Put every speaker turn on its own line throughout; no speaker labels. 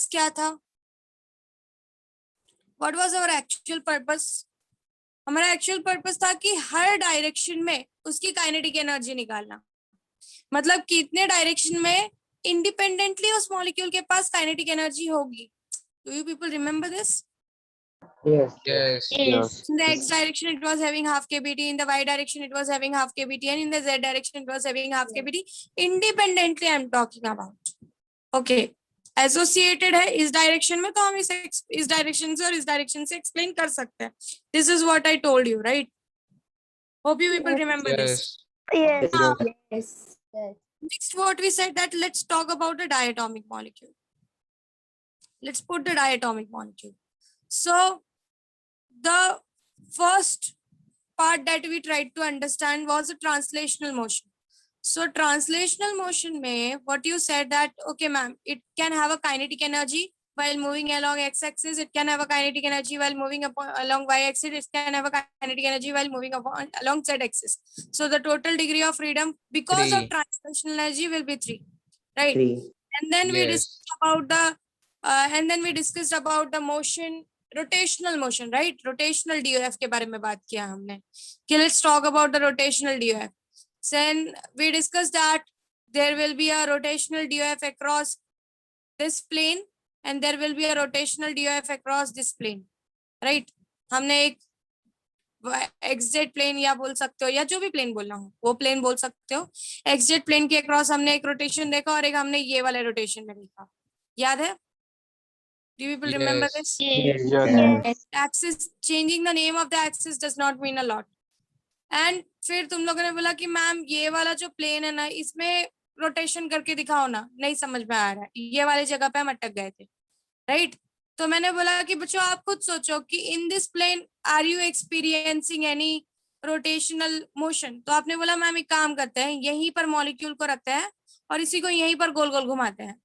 Purpose क्या था? What was our actual purpose? हमारा एक्चुअल पर्पस था कि हर डायरेक्शन में उसकी काइनेटिक एनर्जी निकालना, मतलब कितने डायरेक्शन में इंडिपेंडेंटली उस मॉलिक्यूल के पास काइनेटिक एनर्जी होगी. Do you people remember this?
Yes.
Yes.
Yes.
In the x direction it was having half kbt, in the y direction it was having half kbt, and in the z direction it was having half kbt. Independently I'm talking about. Okay, associated है इस direction में, तो हम इस direction से और इस direction से एक्सप्लेन कर सकते हैं. This is what I told you, right? Hope you people remember this.
Yes.
Yes.
Yes.
Next, what we said that let's talk about the diatomic molecule. Let's put the diatomic molecule. So the first part that we tried to understand was the translational motion. So translational motion mein what you said that okay ma'am, it can have a kinetic energy while moving along x-axis, it can have a kinetic energy while moving along y-axis, it can have a kinetic energy while moving along z-axis. So the total degree of freedom because of
3.
translational energy will be 3, right?
3.
And then we
Yes.
discussed about the motion, rotational motion, right? Rotational DOF के बारे में बात किया हमने. Okay, let's talk about the rotational DOF. Then we discussed that there will be a rotational DOF across this plane and there will be a rotational DOF across this plane, right? हमने एक XZ plane या बोल सकते हो या जो भी plane बोलना हो वो प्लेन बोल सकते हो. XZ प्लेन के अक्रॉस हमने एक रोटेशन देखा और एक हमने ये वाले रोटेशन में देखा. याद है? Do you people remember
Yes.
this?
Yes.
Yes.
Axis, changing the name of the axis does not mean a lot. And फिर तुम लोगों ने बोला कि मैम ये वाला जो प्लेन है ना इसमें रोटेशन करके दिखाओ ना, नहीं समझ में आ रहा है, ये वाली जगह पे हम अटक गए थे, राइट? तो मैंने बोला कि बच्चों आप खुद सोचो कि in this plane are you experiencing any rotational motion? तो आपने बोला मैम एक काम करते हैं, यहीं पर मॉलिक्यूल को रखते हैं और इसी को यहीं पर गोल गोल घुमाते हैं,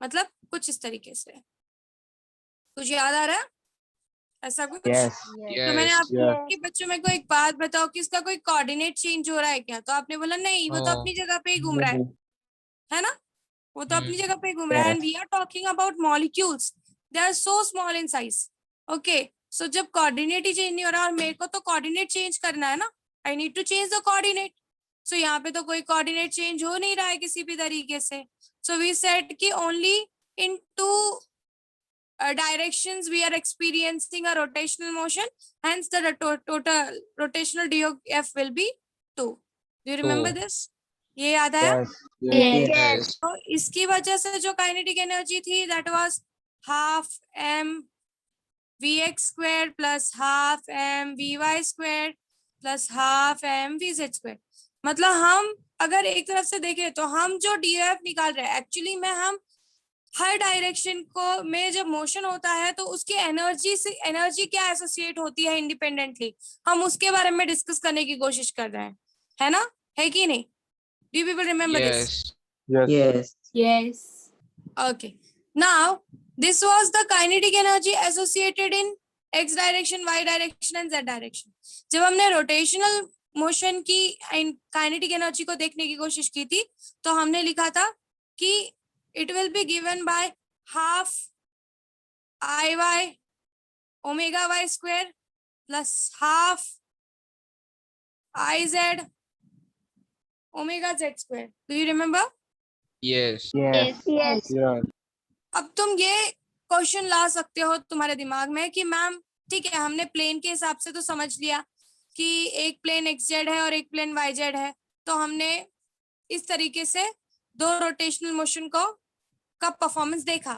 मतलब कुछ इस तरीके से. कुछ याद आ रहा है ऐसा कुछ?
Yes.
तो मैंने
Yes.
आपको
Yes.
कि बच्चों में को एक बात बताओ कि इसका कोई कोऑर्डिनेट चेंज हो रहा है क्या? तो आपने बोला नहीं, वो तो
No.
अपनी जगह पे ही घूम रहा है ना? वो तो अपनी जगह पे ही घूम रहा है. And we are talking about molecules, they are so small in size. Okay, so जब कोऑर्डिनेट ही चेंज नहीं हो रहा और मेरे को तो कोऑर्डिनेट चेंज करना है ना, I need to change the coordinate. So यहाँ पे तो कोई कोऑर्डिनेट चेंज हो नहीं रहा है किसी भी तरीके से. सो वी सेड कि only in two directions we are experiencing a rotational motion, hence the total rotational DOF will be 2. Do you remember
2.
this? ये याद आया?
Yes.
Yes.
तो इसकी वजह से जो काइनेटिक एनर्जी थी that was half m vx square plus half m vy square plus half m vz square. मतलब हम अगर एक तरफ से देखें तो हम जो DOF निकाल रहे हैं एक्चुअली में हम हर डायरेक्शन को में जब मोशन होता है तो उसकी एनर्जी से एनर्जी क्या एसोसिएट होती है इंडिपेंडेंटली, हम उसके बारे में डिस्कस करने की कोशिश कर रहे हैं, है ना? है कि नहीं? Do you people remember this?
Yes.
Yes.
Yes.
Okay, now this was the kinetic energy associated in x direction, y direction and z direction. जब हमने रोटेशनल मोशन की काइनेटिक एनर्जी को देखने की कोशिश की थी तो हमने लिखा था कि it will be given by half Iy omega y square plus half Iz omega z square. Do you remember?
Yes.
Yes.
Yes.
Yes.
अब तुम ये क्वेश्चन ला सकते हो तुम्हारे दिमाग में कि मैम ठीक है हमने प्लेन के हिसाब से तो समझ लिया कि एक प्लेन xz है और एक प्लेन yz है, तो हमने इस तरीके से दो रोटेशनल मोशन को का परफॉर्मेंस देखा,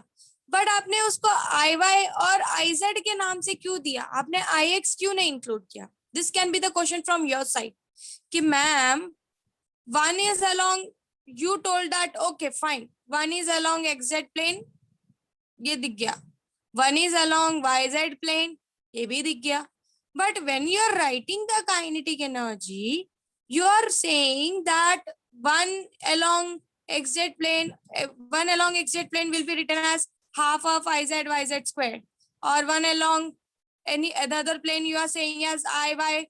बट आपने उसको Iy और Iz के नाम से क्यों दिया? आपने Ix क्यों नहीं इंक्लूड किया? This can be the question from your side कि ma'am one is along, you told that okay fine, one is along xz plane, ये दिख गया, one is along yz plane, ये भी दिख गया, but when you are writing the kinetic energy you are saying that one along xz plane, one along xz plane will be written as half of Iz yz squared, or one along any other plane you are saying as Iy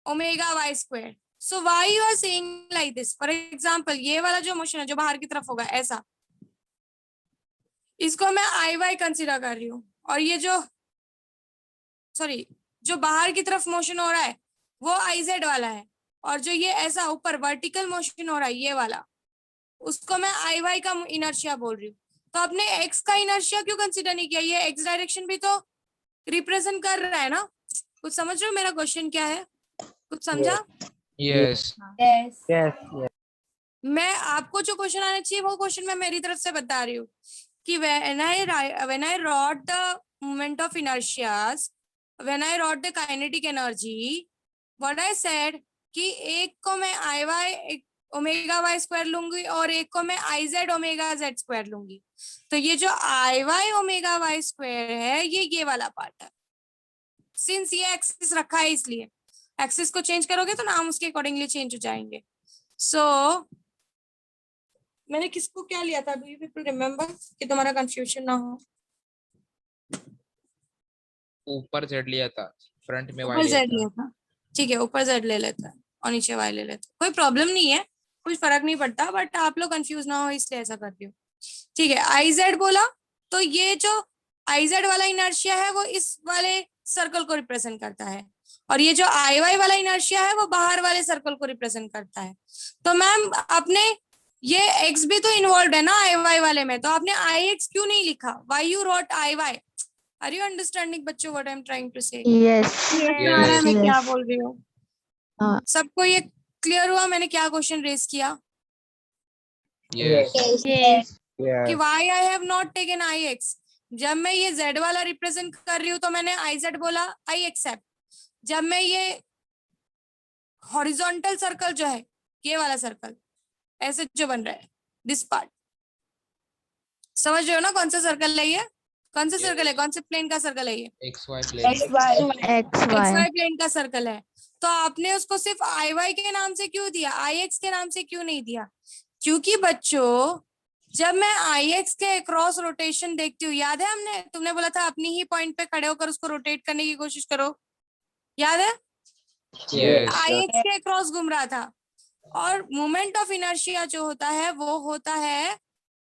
omega y squared. So why you are saying like this? For example, ये वाला जो motion है जो बाहर की तरफ होगा ऐसा, इसको मैं आई वाई कंसिडर कर रही हूँ, और ये जो जो बाहर की तरफ मोशन हो रहा है वो आई जेड वाला है, और जो ये ऐसा ऊपर वर्टिकल मोशन हो रहा है ये वाला, उसको मैं आई वाई का इनर्शिया बोल रही हूँ। तो आपने एक्स का इनर्शिया क्यों कंसिडर नहीं किया? ये एक्स डायरेक्शन भी तो रिप्रेजेंट कर रहा है ना। कुछ समझ रहे हो मेरा क्वेश्चन क्या है? कुछ समझा?
Yes.
Yes. Yes.
मैं आपको जो क्वेश्चन आना चाहिए वो क्वेश्चन मैं मेरी तरफ से बता रही हूँ कि when I wrote the moment of inertias, when I wrote the kinetic energy, what I said कि एक को मैं आई वाई ओमेगा वाई स्क्वायर लूंगी और एक को मैं I Z omega Z square लूंगी। तो ये जो आई वाई ओमेगा वाई स्क्वायर है ये वाला पार्ट है। सिंस ये एक्सिस रखा है इसलिए एक्सिस को चेंज करोगे तो नाम उसके अकॉर्डिंगली चेंज हो जाएंगे। सो मैंने किसको क्या लिया था? डू यू पीपल रिमेम्बर कि तुम्हारा कंफ्यूजन ना हो?
ऊपर Z लिया था, फ्रंट में Y
ऊपर
लिया
जेड
था।
लिया था, ठीक है, ऊपर जेड ले लेता है और नीचे वाई ले लेता है, कोई प्रॉब्लम नहीं है, कुछ फर्क नहीं पड़ता, बट आप लोग कंफ्यूज ना हो इसलिए ऐसा करती हूँ। ठीक है, आई जेड बोला तो ये जो आई जेड वाला इनर्शिया है वो इस वाले सर्कल को रिप्रेजेंट करता है, और ये जो आई वाई वाला इनर्शिया है वो बाहर वाले सर्कल को रिप्रेजेंट करता है। तो मैम आपने ये एक्स भी तो इन्वॉल्व है ना आई वाई वाले में, तो आपने आई एक्स क्यों नहीं लिखा? Why you wrote I Y? Are you understanding बच्चों what I am trying to say?
Yes.
Yes.
मैं क्या
Yes.
बोल रही हूँ?
हाँ.
सबको ये क्लियर हुआ मैंने क्या क्वेश्चन रेज किया?
Yes.
Yes.
कि
Yes.
Why I have not taken I X. जब मैं ये जेड वाला रिप्रेजेंट कर रही हूँ तो मैंने आई जेड बोला, आई एक्सेप्ट। जब मैं ये हॉरिजॉन्टल सर्कल जो है ये वाला सर्कल ऐसे जो बन रहा है दिस पार्ट, समझ रहे हो ना कौन सा सर्कल है ये? कौन सा सर्कल है? कौन से प्लेन का सर्कल है ये?
XY plane.
XY.
XY plane का सर्कल है। तो आपने उसको सिर्फ आई वाई के नाम से क्यों दिया, आई एक्स के नाम से क्यों नहीं दिया? क्योंकि बच्चों जब मैं आई एक्स के क्रॉस रोटेशन देखती हूँ, याद है तुमने बोला था अपनी ही पॉइंट पे खड़े होकर उसको रोटेट करने की कोशिश करो, याद है?
Yes.
आई एक्स के क्रॉस घूम रहा था, और मोमेंट ऑफ इनर्शिया जो होता है वो होता है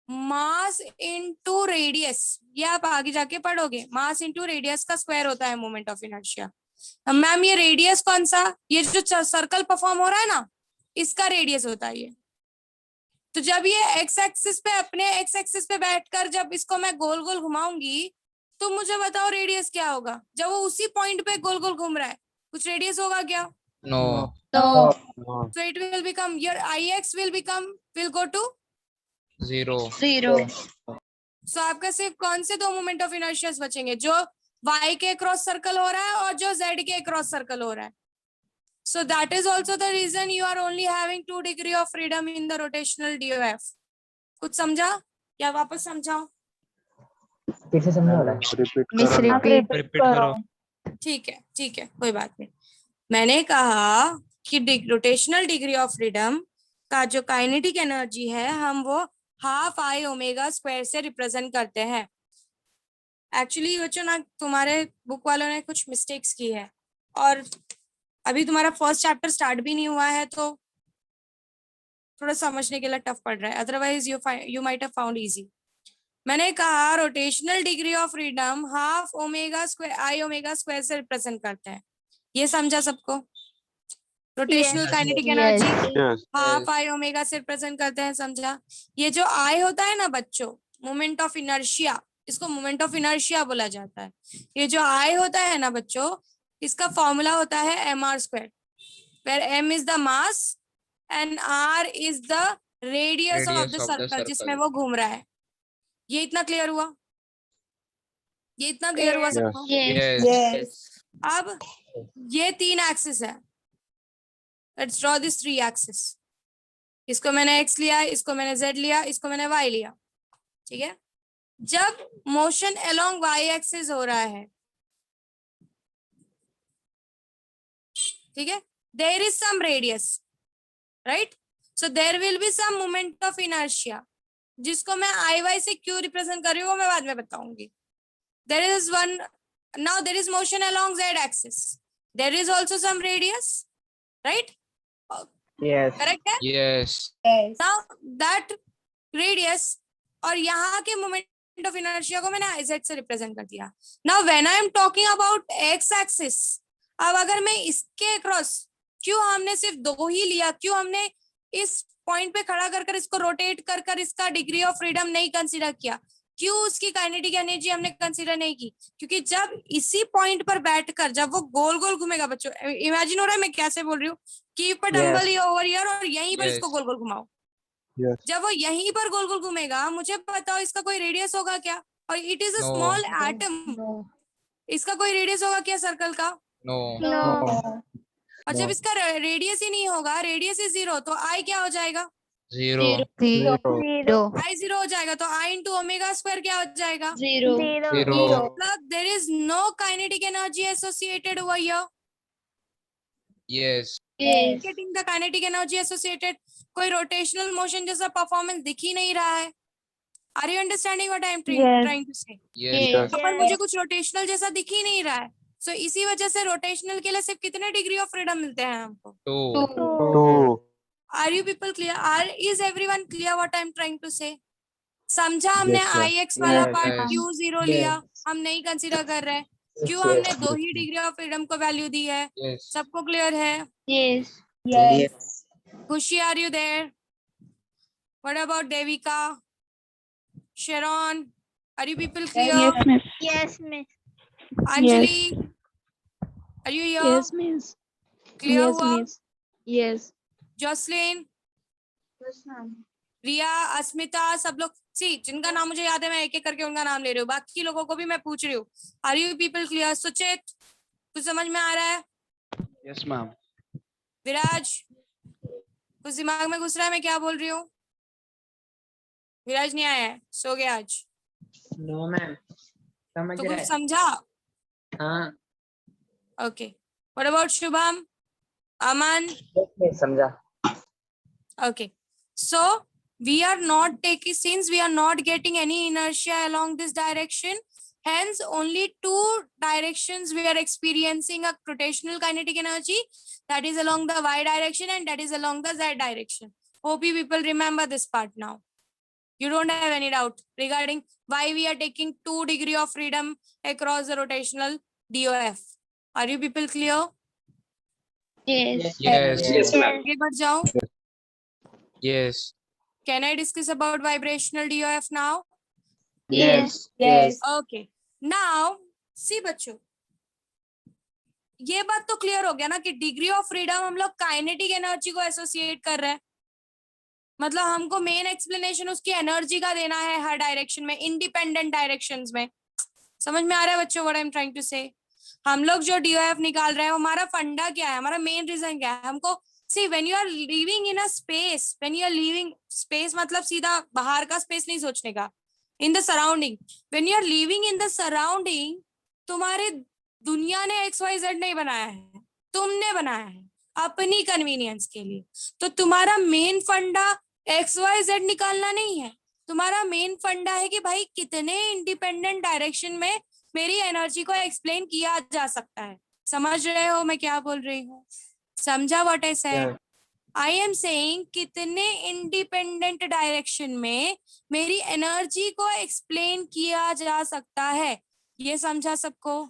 मास इनटू रेडियस। ये आप आगे जाके पढ़ोगे, मास इनटू रेडियस का स्क्वायर होता है मोमेंट ऑफ इनर्शिया। मैम ये रेडियस कौन सा? ये जो सर्कल परफॉर्म हो रहा है ना इसका रेडियस होता है ये। तो जब ये एक्स एक्सिस पे अपने एक्स एक्सिस पे बैठकर जब इसको मैं गोल गोल घुमाऊंगी तो मुझे बताओ रेडियस क्या होगा? जब वो उसी पॉइंट पे गोल गोल घूम रहा है कुछ रेडियस होगा क्या?
No.
No.
No.
So it will become your ix will go to
0.
0.
so आपका सिर्फ कौन से दो मोमेंट ऑफ इनर्शियास बचेंगे? जो y के क्रॉस सर्कल हो रहा है और जो z के क्रॉस सर्कल हो रहा है। So that is also the reason you are only having 2 degree of freedom in the rotational DOF. कुछ समझा या वापस समझाओ?
फिर से समझा वाला
Miss repeat.
Repeat करो.
ठीक है कोई बात नहीं। मैंने कहा कि रोटेशनल डिग्री ऑफ फ्रीडम का जो काइनेटिक एनर्जी है हम वो हाफ आई ओमेगा स्क्वायर से रिप्रेजेंट करते हैं। एक्चुअली बच्चों ना तुम्हारे बुक वालों ने कुछ मिस्टेक्स की है, और अभी तुम्हारा फर्स्ट चैप्टर स्टार्ट भी नहीं हुआ है तो थोड़ा समझने के लिए टफ पड़ रहा है, otherwise you might have found easy. मैंने कहा rotational degree of freedom half omega square I omega square से रिप्रेजेंट करते हैं। ये समझा सबको? Rotational kinetic energy half I omega से रिप्रेजेंट करते हैं, समझा? ये जो आई होता है ना बच्चों मोमेंट ऑफ इनर्शिया, इसको मोमेंट ऑफ इनर्शिया बोला जाता है। ये जो आई होता है ना बच्चों इसका फॉर्मूला होता है M R square, where M is the mass and R is the radius of the circle जिसमें वो घूम रहा है। ये इतना क्लियर हुआ? ये इतना क्लियर हुआ सबको?
Yes.
अब ये 3 एक्सिस है, लेट्स ड्रॉ दिस 3 एक्सिस। इसको मैंने x लिया, इसको मैंने z लिया, इसको मैंने y लिया, ठीक है? जब मोशन अलोंग y एक्सिस हो रहा है, ठीक है, there is some radius, right? So there will be some moment of inertia, जिसको मैं आई वाई से क्यों रिप्रेजेंट कर रही हूँ वो मैं बाद में बताऊंगी। There is one, now there is motion along z axis, there is also some radius, right?
Yes.
Correct है?
Yes.
नाउ दैट रेडियस और यहाँ के मोमेंट ऑफ इनर्शिया को मैंने IZ से रिप्रेजेंट कर दिया। Now when I am talking about x axis, अब अगर मैं इसके अक्रॉस, क्यों हमने सिर्फ 2 ही लिया, क्यों हमने इस पॉइंट पे खड़ा कर इसको रोटेट कर इसका डिग्री ऑफ फ्रीडम नहीं कंसीडर किया, क्यों उसकी काइनेटिक एनर्जी हमने कंसीडर नहीं की? क्योंकि जब इसी पॉइंट पर बैठकर जब वो गोल गोल घूमेगा, बच्चों इमेजिन हो रहा है मैं कैसे बोल रही हूँ, keep a dumbbell over here और यहीं पर इसको
Yes.
गोल गोल घुमाओ।
Yes.
जब वो यहीं पर गोल गोल घूमेगा, मुझे बताओ इसका कोई रेडियस होगा क्या? और it is a
No.
Small atom,
No.
इसका कोई रेडियस होगा क्या सर्कल का?
No.
No.
और जब
No.
इसका रेडियस ही नहीं होगा, रेडियस इज 0, तो आई क्या हो जाएगा?
Zero.
Zero.
आई 0 हो जाएगा, तो आई इंटू ओमेगा स्क्वायर क्या हो जाएगा?
Zero.
Zero.
मतलब there is no kinetic energy associated over here.
Yes.
Yes.
Getting the kinetic energy associated, कोई रोटेशनल मोशन जैसा परफॉर्मेंस दिख ही नहीं रहा है। Are you understanding what I am trying to say?
Yes.
Yes.
पर मुझे कुछ रोटेशनल जैसा दिख ही नहीं रहा है, सो इसी वजह से रोटेशनल के लिए सिर्फ कितने डिग्री ऑफ फ्रीडम मिलते हैं हमको?
Two.
Two.
Are you people clear? Is everyone clear what I am trying to say? समझा हमने?
Yes, sir.
आई एक्स वाला
Yes.
Part
Yes.
क्यों 0 लिया, हम नहीं कंसीडर कर रहे? क्यों हमने 2 ही डिग्री ऑफ फ्रीडम को वैल्यू दी है?
Yes.
सबको क्लियर है?
Yes.
Yes.
Khushi, are you there? What about Devika, Sharon, are you people clear?
Miss. Yes, Miss.
Anjali, are you here?
Yes, Miss.
Clear
Yes,
हुआ?
Miss. Yes.
Jocelyn,
Yes, ma'am.
रिया, अस्मिता, सब लोग सी जिनका नाम मुझे याद है मैं एक एक करके उनका नाम ले रही हूँ, बाकी लोगों को भी मैं पूछ रही हूँ। Are you people clear? Suchit, कुछ समझ में आ रहा है?
Yes, ma'am.
विराज, कुछ दिमाग में घुस रहा है मैं क्या बोल रही हूँ? विराज नहीं आया है, सो गया आज।
No, ma'am. समझ
तो
रहा
कुछ
है?
समझा?
हाँ.
ओके, व्हाट अबाउट शुभम, अमन?
समझा.
Okay, so we are not taking, since we are not getting any inertia along this direction, hence only 2 directions we are experiencing a rotational kinetic energy, that is along the y direction and that is along the z direction. Hope you people remember this part now. You don't have any doubt regarding why we are taking 2 degree of freedom across the rotational DOF. Are you people clear?
Yes.
Yes.
Yes, ma'am.
आगे बढ़ जाओ.
Yes.
Can I discuss about vibrational DOF now?
Yes.
Yes.
Okay. Now, see बच्चों, ये बात तो clear हो गया ना कि डिग्री ऑफ फ्रीडम हम लोग काइनेटिक एनर्जी को एसोसिएट कर रहे हैं, मतलब हमको मेन एक्सप्लेनेशन उसकी एनर्जी का देना है हर डायरेक्शन में, इंडिपेंडेंट डायरेक्शंस में। समझ में आ रहा है बच्चों what I am trying to say? हम लोग जो DOF निकाल रहे हैं हमारा फंडा क्या है, हमारा मेन रीजन क्या है? हमको see when you are living in a space, when you are living space मतलब सीधा बाहर का स्पेस नहीं सोचने का, in the surrounding, when you are living in the surrounding, तुम्हारे दुनिया ने XYZ नहीं बनाया है, तुमने बनाया है अपनी कन्वीनियंस के लिए। तो तुम्हारा मेन फंडा XYZ निकालना नहीं है, तुम्हारा मेन फंडा है कि भाई कितने इंडिपेंडेंट डायरेक्शन में मेरी एनर्जी को एक्सप्लेन किया जा सकता है। समझ रहे हो मैं क्या बोल रही हूँ? समझा what I said? I am saying कितने इंडिपेंडेंट डायरेक्शन में मेरी एनर्जी को एक्सप्लेन किया जा सकता है, ये समझा सबको?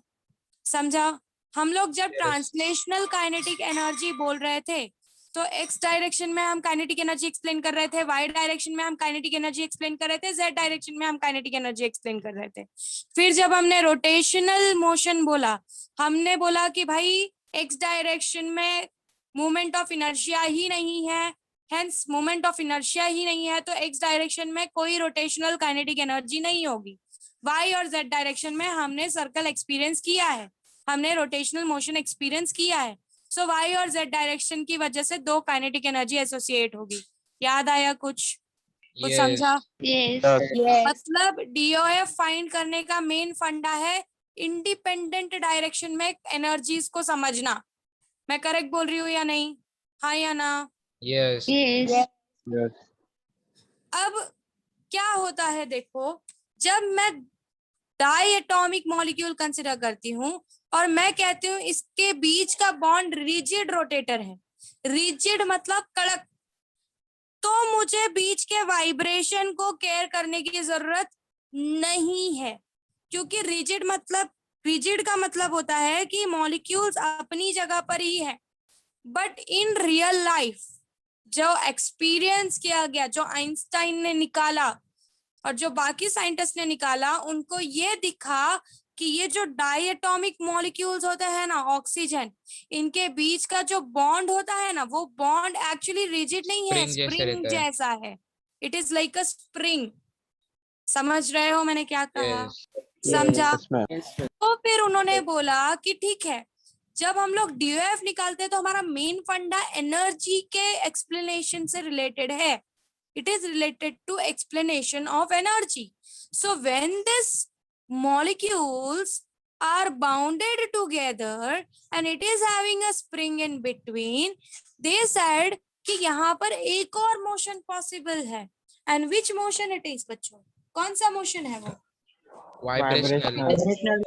समझा? हम लोग जब ट्रांसलेशनल काइनेटिक एनर्जी बोल रहे थे तो एक्स डायरेक्शन में हम काइनेटिक एनर्जी एक्सप्लेन कर रहे थे, वाई डायरेक्शन में हम काइनेटिक एनर्जी एक्सप्लेन कर रहे थे, जेड डायरेक्शन में हम काइनेटिक एनर्जी एक्सप्लेन कर रहे थे। फिर जब हमने रोटेशनल मोशन बोला, हमने बोला कि भाई एक्स डायरेक्शन में मूवमेंट ऑफ इनर्शिया ही नहीं है, हेंस मूवमेंट ऑफ इनर्शिया ही नहीं है तो एक्स डायरेक्शन में कोई रोटेशनल काइनेटिक एनर्जी नहीं होगी। वाई और जेड डायरेक्शन में हमने सर्कल एक्सपीरियंस किया है, हमने रोटेशनल मोशन एक्सपीरियंस किया है, सो वाई और जेड डायरेक्शन की वजह से 2 काइनेटिक एनर्जी एसोसिएट होगी। याद आया कुछ? कुछ
Yes.
समझा?
Yes.
मतलब DOF फाइंड करने का मेन फंडा है इंडिपेंडेंट डायरेक्शन में एनर्जीज को समझना। मैं करेक्ट बोल रही हूँ या नहीं? हाँ या ना?
Yes.
Yes.
Yes.
अब क्या होता है देखो, जब मैं डाई एटॉमिक मॉलिक्यूल कंसिडर करती हूँ और मैं कहती हूँ इसके बीच का बॉन्ड रिजिड रोटेटर है, रिजिड मतलब कड़क, तो मुझे बीच के वाइब्रेशन को केयर करने की जरूरत नहीं है, क्योंकि रिजिड का मतलब होता है कि मॉलिक्यूल्स अपनी जगह पर ही है। बट इन रियल लाइफ जो एक्सपीरियंस किया गया, जो आइंस्टाइन ने निकाला और जो बाकी साइंटिस्ट ने निकाला, उनको ये दिखा कि ये जो डायटॉमिक मॉलिक्यूल्स होते हैं ना, ऑक्सीजन, इनके बीच का जो बॉन्ड होता है ना, वो बॉन्ड एक्चुअली रिजिड नहीं है,
स्प्रिंग जैसे
स्प्रिंग
रहता है।
जैसा है। It is like a spring. समझ रहे हो मैंने क्या कहा?
Yes.
समझा?
Yes, ma'am.
Yes, ma'am.
तो फिर उन्होंने बोला कि ठीक है, जब हम लोग DOF निकालते हैं तो हमारा मेन फंडा एनर्जी के एक्सप्लेनेशन से रिलेटेड है। It is related to explanation of energy. So when these molecules are bounded together and it is having a spring in between, they said कि यहाँ पर एक और मोशन पॉसिबल है। And which motion it is बच्चों? कौन सा motion है वो?
Vibrational.
Vibrational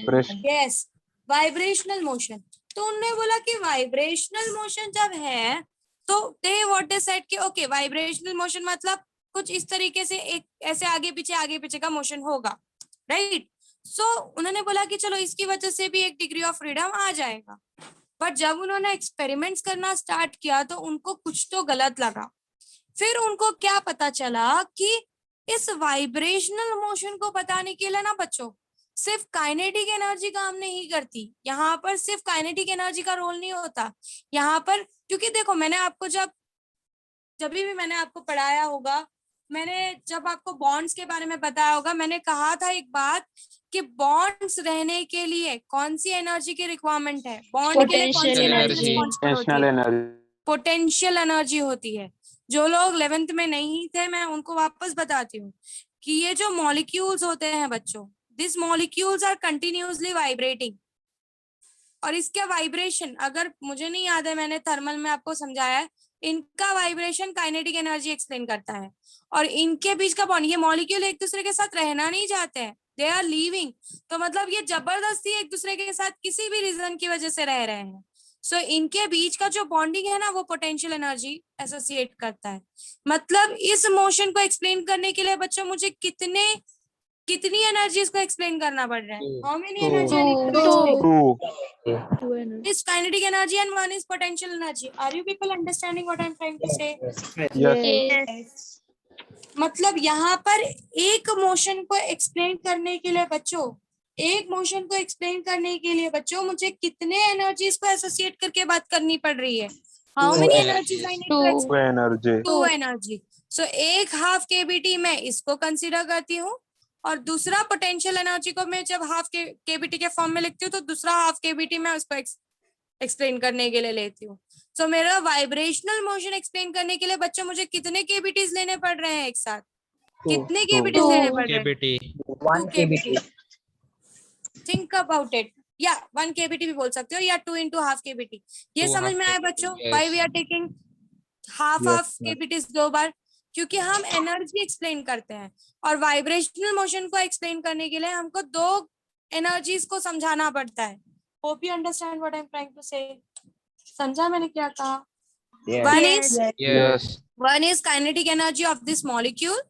Press.
Yes, vibrational motion. तो उन्होंने बोला कि वाइब्रेशनल मोशन जब है तो दे व्हाट दे सेड कि ओके, वाइब्रेशनल मोशन मतलब कुछ इस तरीके से एक ऐसे आगे पीछे का मोशन होगा, राइट? सो उन्होंने बोला कि चलो इसकी वजह से भी एक डिग्री ऑफ फ्रीडम आ जाएगा। बट जब उन्होंने एक्सपेरिमेंट्स करना स्टार्ट किया तो उनको कुछ तो गलत लगा। फिर उनको क्या पता चला कि इस वाइब्रेशनल मोशन को बताने के लिए ना बच्चों, सिर्फ काइनेटिक एनर्जी काम नहीं करती। यहाँ पर सिर्फ काइनेटिक एनर्जी का रोल नहीं होता यहाँ पर, क्योंकि देखो मैंने आपको जब भी मैंने आपको पढ़ाया होगा, मैंने जब आपको बॉन्ड्स के बारे में बताया होगा, मैंने कहा था एक बात कि बॉन्ड्स रहने के लिए कौन सी एनर्जी की रिक्वायरमेंट है? बॉन्ड के लिए कौन सी
Potential
एनर्जी
energy.
रिस्पॉन्सिबल होती
Potential
है?
energy.
पोटेंशियल एनर्जी होती है। जो लोग 11th में नहीं थे, मैं उनको वापस बताती हूँ कि ये जो मॉलिक्यूल्स होते हैं बच्चों, this molecules are continuously vibrating. और इसका वाइब्रेशन, अगर मुझे नहीं याद है, मैंने थर्मल में आपको समझाया है, इनका वाइब्रेशन काइनेटिक एनर्जी एक्सप्लेन करता है। और इनके बीच का बॉन्ड, ये मॉलिक्यूल एक दूसरे के साथ रहना नहीं चाहते हैं, दे आर लीविंग। तो मतलब ये जबरदस्ती एक दूसरे के साथ किसी भी रीजन की वजह से रह रहे हैं। सो इनके बीच का जो बॉन्डिंग है ना, वो पोटेंशियल एनर्जी एसोसिएट करता है। मतलब इस मोशन को एक्सप्लेन करने के लिए बच्चों मुझे कितनी एनर्जीज को एक्सप्लेन करना पड़ रहा है?
Two.
How many
Two.
Energy I need to
Two.
Explain?
Two.
Is kinetic energy and one is potential energy. Are you people understanding what I'm trying to say?
Yes.
Yes.
मतलब यहाँ पर एक motion को explain करने के लिए बच्चों, मुझे कितने एनर्जीज को एसोसिएट करके बात करनी पड़ रही है? How
Two
many
energies.
Energies I need to
Two.
Explain?
Energy.
Two energy. So एक हाफ केबीटी मैं इसको कंसीडर करती हूँ, और दूसरा पोटेंशियल एनर्जी को मैं जब हाफ केबीटी के फॉर्म में लिखती हूँ तो दूसरा हाफ केबीटी मैं उसको एक्सप्लेन करने के लिए लेती हूँ। सो मेरा वाइब्रेशनल मोशन एक्सप्लेन करने के लिए बच्चों मुझे कितने केबीटीज लेने पड़ रहे हैं एक साथ? कितने केबीटीज लेने पड़ रहे हैं?
KBT.
1 kBT.
Think about it. या 1 केबीटी भी बोल सकते हो, या 2 into हाफ केबीटी। ये
Two
समझ
half
में आया
KBT,
बच्चों?
yes.
Why we are taking half
Yes,
half KBTs 2 बार? क्योंकि हम एनर्जी एक्सप्लेन करते हैं, और वाइब्रेशनल मोशन को एक्सप्लेन करने के लिए हमको 2 एनर्जीज को समझाना पड़ता है। Hope you understand what I am trying to say. समझा मैंने क्या कहा?
Yes.
One is kinetic energy of this molecule,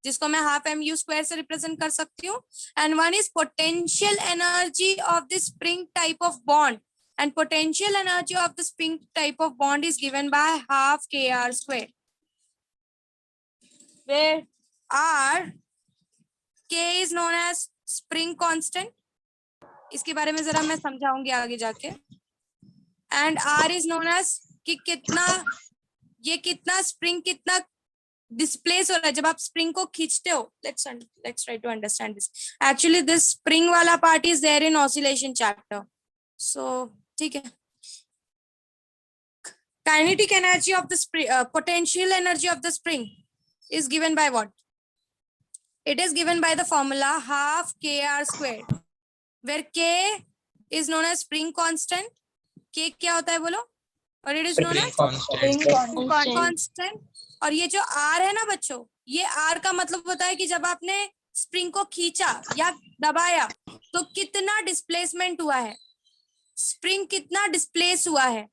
जिसको मैं हाफ mu स्क्वायर से रिप्रेजेंट कर सकती हूँ, and one is potential energy of this spring type of bond, and potential energy of the spring type of bond is given by half kr square, where r, k is known as spring constant, इसके बारे में जरा मैं समझाऊंगी आगे जाके, and r is known as कि कितना spring कितना डिस्प्लेस हो रहा है जब आप स्प्रिंग को खींचते हो। Let's try to understand this. Actually this spring वाला part is there in oscillation chapter, so ठीक है। Kinetic energy of the spring, potential energy of the spring is given by what? It is given by the formula half kr squared, where k is known as spring constant. K क्या होता है बोलो? और it is known
Spring
as
constant.
constant. और ये जो r है ना बच्चों, ये r का मतलब होता है कि जब आपने स्प्रिंग को खींचा या दबाया तो कितना डिस्प्लेसमेंट हुआ है, स्प्रिंग कितना डिस्प्लेस हुआ है,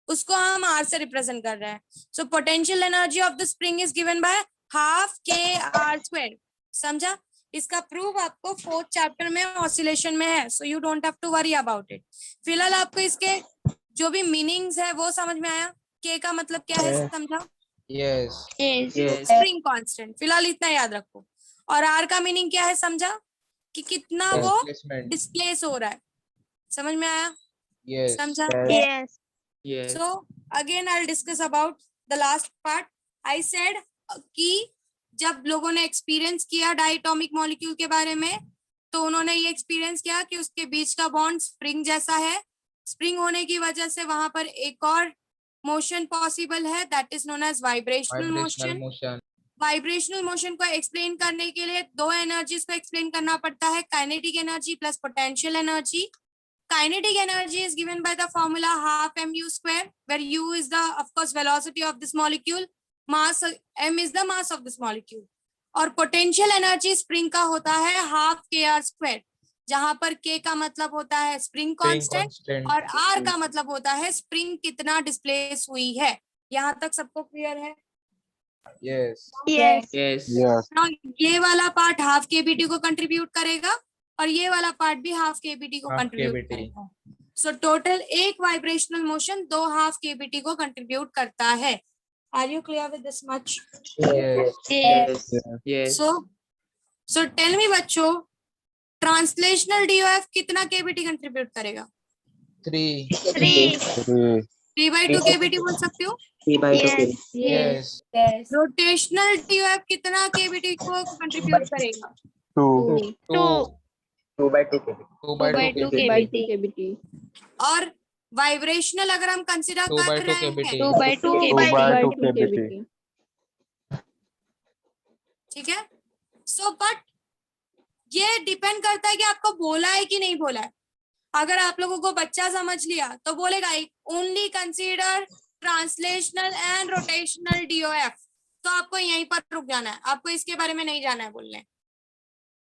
उसको हम r से रिप्रेजेंट कर रहे हैं। So potential energy of the spring is given by half k r square. समझा? इसका प्रूफ आपको 4th चैप्टर में ऑसिलेशन में है, so you don't have to worry about it. फिलहाल आपको इसके जो भी मीनिंग्स है वो समझ में आया? के का मतलब क्या है समझा?
Yes.
Yes.
स्प्रिंग कांस्टेंट, फिलहाल इतना याद रखो। और आर का मीनिंग क्या है समझा? कि कितना वो
Displacement.
डिस्प्लेस हो रहा है। समझ में आया?
Yes.
समझा?
Yes.
Yes.
So again I'll discuss about the last part. I said कि जब लोगों ने एक्सपीरियंस किया डायटोमिक मॉलिक्यूल के बारे में, तो उन्होंने ये एक्सपीरियंस किया कि उसके बीच का बॉन्ड स्प्रिंग जैसा है। स्प्रिंग होने की वजह से वहां पर एक और मोशन पॉसिबल है, that is known as vibrational
Vibrational
motion.
motion.
Vibrational motion को एक्सप्लेन करने के लिए दो एनर्जीज को एक्सप्लेन करना पड़ता है, kinetic energy plus potential energy. Kinetic energy is given by the formula half mu square, where u is the, of course, velocity of this molecule, mass m is the mass of this molecule. और potential energy spring का होता है half kr square, जहां पर k का मतलब होता है spring constant
constant.
और r का मतलब होता है spring कितना डिस्प्लेस हुई है। यहाँ तक सबको क्लियर है?
Yes.
Yes.
Yes.
Yes.
ना ये वाला पार्ट हाफ kbt को कंट्रीब्यूट करेगा और ये वाला पार्ट भी हाफ kbt को
Half
कंट्रीब्यूट
kbt.
करेगा। सो टोटल एक वाइब्रेशनल मोशन 2 हाफ kbt को कंट्रीब्यूट करता है। Are you clear with this much?
Yes.
Yes.
Yes.
So tell me बच्चों, ट्रांसलेशनल डीओएफ कितना kbt कंट्रीब्यूट करेगा?
3.
3.
3.
3/2 kbt बोल सकते हो?
3/2
Yes.
Yes.
रोटेशनल डीओएफ कितना kbt को कंट्रीब्यूट करेगा?
2.
2.
2/2 kb.
2/2
2/2
kbt.
kbt.
और वाइब्रेशनल अगर हम कंसिडर
2/2
कर रहे
kbt.
हैं
2/2
2/2
kbt.
kbt.
ठीक है। सो बट ये डिपेंड करता है कि आपको बोला है कि नहीं बोला है। अगर आप लोगों को बच्चा समझ लिया तो बोलेगा only consider translational and rotational DOF, तो आपको यहीं पर रुक जाना है, आपको इसके बारे में नहीं जाना है बोलने।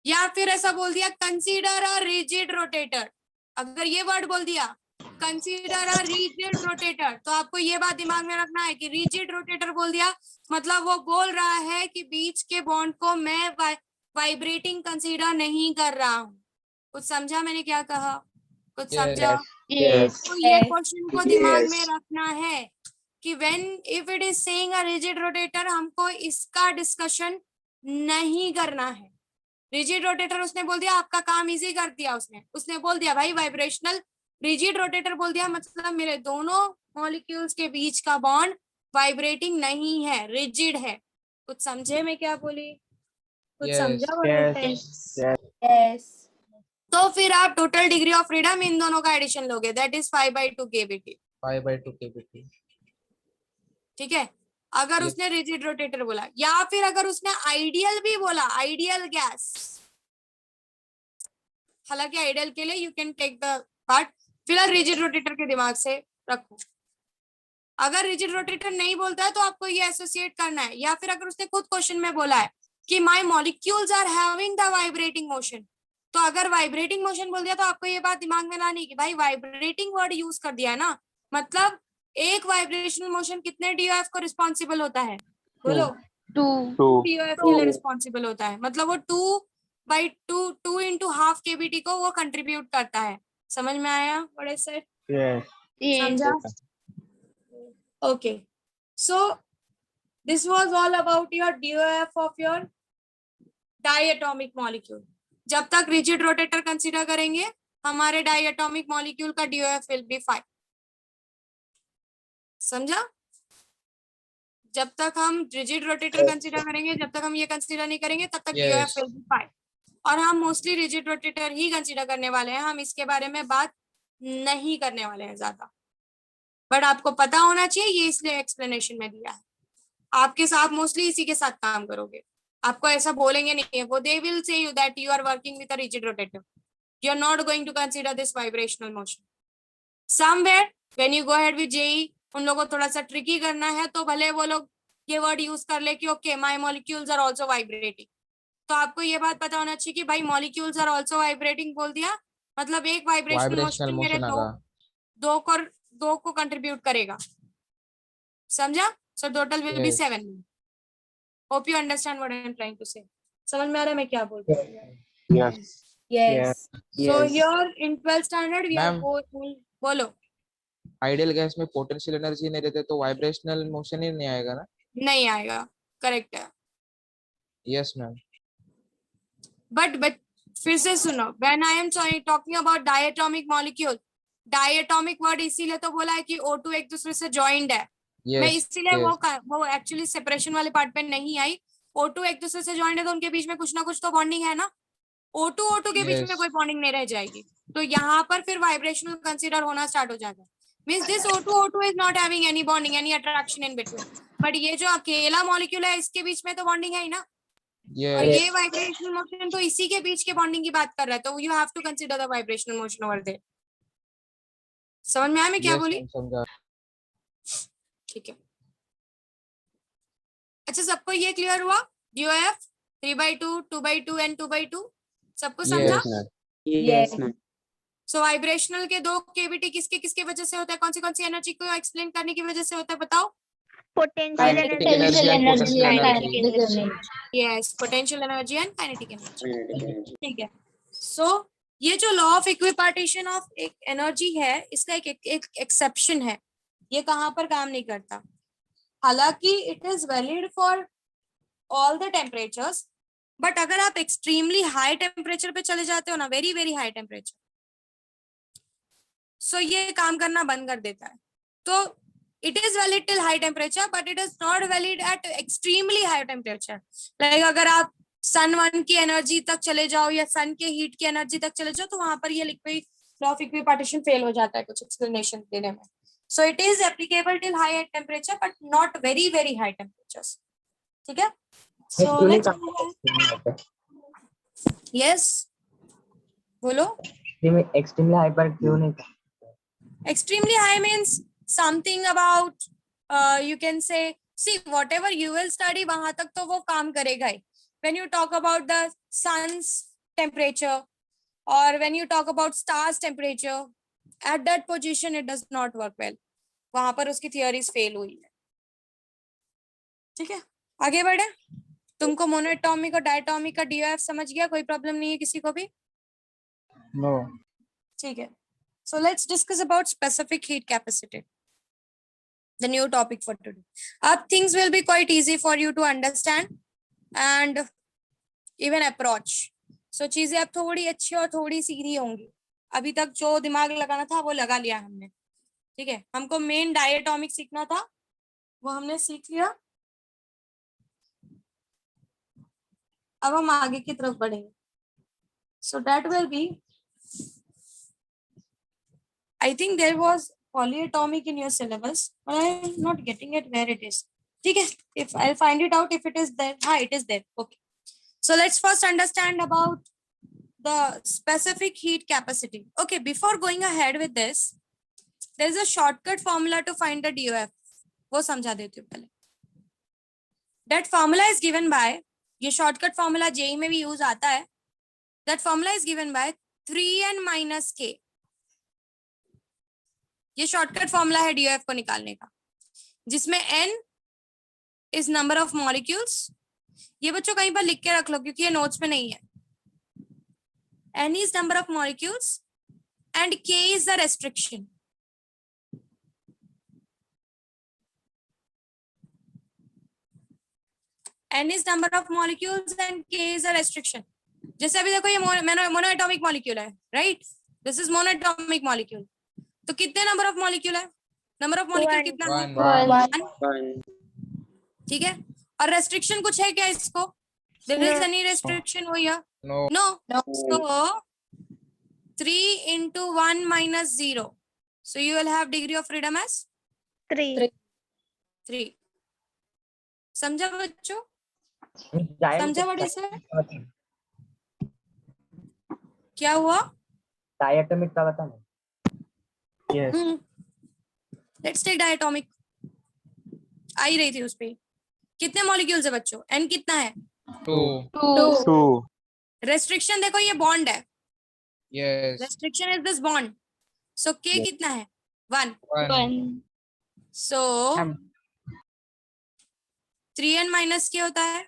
या फिर ऐसा बोल दिया कंसीडर अ रिजिड रोटेटर, अगर ये वर्ड बोल दिया कंसीडर अ रिजिड रोटेटर, तो आपको ये बात दिमाग में रखना है कि रिजिड रोटेटर बोल दिया मतलब वो बोल रहा है कि बीच के बॉन्ड को मैं वाइब्रेटिंग कंसीडर नहीं कर रहा हूँ। कुछ समझा मैंने क्या कहा? कुछ
Yes.
समझा?
Yes.
तो ये क्वेश्चन को दिमाग में रखना है कि when if it is saying a rigid rotator, हमको इसका डिस्कशन नहीं करना है। रिजिड रोटेटर उसने बोल दिया, आपका काम इजी कर दिया उसने बोल दिया भाई वाइब्रेशनल। रिजिड रोटेटर बोल दिया मतलब मेरे दोनों मॉलिक्यूल्स के बीच का बॉन्ड वाइब्रेटिंग नहीं है, रिजिड है। कुछ समझे मैं क्या बोली? कुछ
Yes.
समझा?
Yes.
तो फिर आप टोटल डिग्री ऑफ फ्रीडम इन दोनों का एडिशन लोगे, दैट इज 5/2 kbt।
5/2 kbt.
ठीक है। अगर
Yes.
उसने रिजिड रोटेटर बोला या फिर अगर उसने आइडियल भी बोला, आइडियल गैस, हालांकि आइडियल के लिए you can take the part, फिलहाल रिजिड रोटेटर के दिमाग से रखो। अगर रिजिड रोटेटर नहीं बोलता है तो आपको ये एसोसिएट करना है। या फिर अगर उसने खुद क्वेश्चन में बोला है कि my molecules are having the vibrating motion, तो अगर वाइब्रेटिंग मोशन बोल दिया तो आपको ये बात दिमाग में लानी कि भाई वाइब्रेटिंग वर्ड यूज कर दिया है ना, मतलब एक वाइब्रेशनल मोशन कितने डीओएफ को रिस्पॉन्सिबल होता है? बोलो।
2.
2.
डीओएफ के लिए रिस्पॉन्सिबल होता है, मतलब वो 2/2 into हाफ kbt को वो कंट्रीब्यूट करता है। समझ में आया? बड़े से
Yes.
Yes.
समझा? Okay, so this was all about your DOF of your diatomic molecule. जब तक रिजिड रोटेटर कंसीडर करेंगे हमारे डायटोमिक मॉलिक्यूल का डीओएफ विल बी 5। समझा? जब तक हम रिजिड रोटेटर कंसीडर करेंगे, जब तक हम ये कंसीडर नहीं करेंगे तब तक
Yes.
DOF will be 5। और हम मोस्टली रिजिड रोटेटर ही कंसीडर करने वाले हैं, हम इसके बारे में बात नहीं करने वाले हैं ज्यादा। बट आपको पता होना चाहिए, ये इसलिए एक्सप्लेनेशन में दिया है। आपके साथ मोस्टली इसी के साथ काम करोगे, आपको ऐसा बोलेंगे नहीं है वो, they will say you that you are working with a rigid rotator, you are not going to consider this vibrational motion. Somewhere when you go ahead with JEE, उन लोगों को थोड़ा सा ट्रिकी करना है तो भले वो लोग ये वर्ड यूज कर ले कि okay my molecules are also vibrating, तो आपको ये बात पता होना चाहिए कि भाई मॉलिक्यूल्स आर आल्सो वाइब्रेटिंग बोल दिया मतलब एक वाइब्रेशनल
Vibrational
मोशन मेरे
motion आगा.
दो को कंट्रीब्यूट करेगा। समझा? So total will be
Yes.
7। Hope you understand what I am trying to say. समझ में आ रहा है मैं क्या बोल रही हूँ?
Yes.
Yes.
So
Yes.
here in 12th standard we are
Ma'am.
बोलो.
आइडियल गैस में पोटेंशियल एनर्जी नहीं रहते तो वाइब्रेशनल मोशन ही नहीं आएगा ना?
नहीं आएगा, करेक्ट है.
Yes ma'am.
But फिर से सुनो, when I am talking about diatomic molecule, diatomic word इसीलिए तो बोला है कि O2 एक दूसरे से joined है. मैं
यस.
इसीलिए वो एक्चुअली सेपरेशन वाले पार्ट पे नहीं आई. O2 एक दूसरे से joined है तो उनके बीच में कुछ ना कुछ तो बॉन्डिंग है ना. O2 के बीच में
Yes.
कोई बॉन्डिंग नहीं रह जाएगी. तो यहाँ पर फिर वाइब्रेशनल कंसीडर होना स्टार्ट हो जाएगा. Means this O2 is not having any bonding, any attraction in between. But ये जो अकेला मॉलिक्यूल है इसके बीच में तो बॉन्डिंग है ही ना. और
यस.
ये वाइब्रेशनल मोशन तो इसी के बीच के बॉन्डिंग की बात कर रहा है. तो you have to consider the vibrational motion over there. समझ में आया मैं क्या बोली?
समझा.
ठीक है. अच्छा, सबको ये क्लियर हुआ? DOF 3/2, 2/2 एंड 2/2 सबको समझा?
Yes.
ma'am.
Yes.
ma'am.
सो वाइब्रेशनल के दो केविटी किसके किसके वजह से होता है? कौन सी एनर्जी को एक्सप्लेन करने की वजह से होता है? बताओ.
Potential
Kinetic
energy
energy and
and
potential
kinetic
energy.
energy.
Yes, potential energy and kinetic energy.
Kinetic energy.
ठीक है. सो ये जो लॉ ऑफ इक्विपार्टीशन ऑफ एक एनर्जी है इसका एक एक्सेप्शन है. ये कहाँ पर काम नहीं करता. हालांकि it is valid for all the temperatures, but अगर आप एक्सट्रीमली हाई टेम्परेचर पे चले जाते हो ना, very very high temperature, so ये काम करना बंद कर देता है. तो it is valid till high temperature but it is not valid at extremely high temperature. Like अगर आप सन 1 की एनर्जी तक चले जाओ या सन के हीट की एनर्जी तक चले जाओ तो वहां पर ये liquid law of equipartition fail हो जाता है कुछ एक्सप्लेनेशन देने में. So it is applicable till high temperature but not very very high temperatures. ठीक है. सो
क्यों नहीं
लेट्स
काम करता?
यस बोलो.
एक्सट्रीमली हाइपर क्यों नहीं काम?
Extremely high means something about you can say, see whatever you will study वहां तक तो वो काम करेगा ही. When you talk about the sun's temperature or when you talk about stars temperature, at that position it does not work well. वहां पर उसकी theories fail हुई है. ठीक है, आगे बढ़े. तुमको मोनोएटॉमिक और डायटॉमिक का DOF समझ गया? कोई प्रॉब्लम नहीं है किसी को भी?
No.
ठीक है. So let's discuss about specific heat capacity, the new topic for today. Up things will be quite easy for you to understand and even approach. So चीजें अब थोड़ी अच्छी और थोड़ी सीधी होंगी. अभी तक जो दिमाग लगाना था वो लगा लिया हमने. ठीक है, हमको मेन डायटॉमिक सीखना था, वो हमने सीख लिया. अब हम आगे की तरफ बढ़ेंगे. So that will be, I think there was polyatomic in your syllabus, but I am not getting it where it is. ठीक है, if I'll find it out if it is there. हाँ, it is there. Okay. So let's first understand about the specific heat capacity. Okay, before going ahead with this, there is a shortcut formula to find the DOF. वो समझा देती हूँ पहले. That formula is given by, ये shortcut formula JEE में भी use आता है. That formula is given by 3n minus k. ये शॉर्टकट फॉर्मूला है DOF को निकालने का, जिसमें n is number of molecules. ये बच्चों कहीं पर लिख के रख लो क्योंकि ये नोट्स में नहीं है. n is number of molecules and k is the restriction. n is number of molecules and k is the restriction. जैसे अभी देखो ये मोनोएटॉमिक मॉलिक्यूल है, right? This is monoatomic molecule. तो कितने नंबर ऑफ मॉलिक्यूल है? नंबर ऑफ मॉलिक्यूल कितना है?
1.
ठीक है. और रेस्ट्रिक्शन कुछ है क्या इसको? देयर इज एनी रेस्ट्रिक्शन हो या
No.
No? So 3 into 1 minus 0. So you will have degree of freedom as
3.
3. समझा बच्चों? समझा what is it? क्या हुआ?
डायटोमिक का बता ना.
Yes.
Let's take diatomic. आ ही रही थी उस पे. कितने मॉलिक्यूल्स है बच्चों? n कितना है?
2.
2.
रेस्ट्रिक्शन देखो ये बॉन्ड है.
Yes.
Restriction is this bond. So k
Yes.
कितना है? 1.
1.
सो 3n minus k होता है.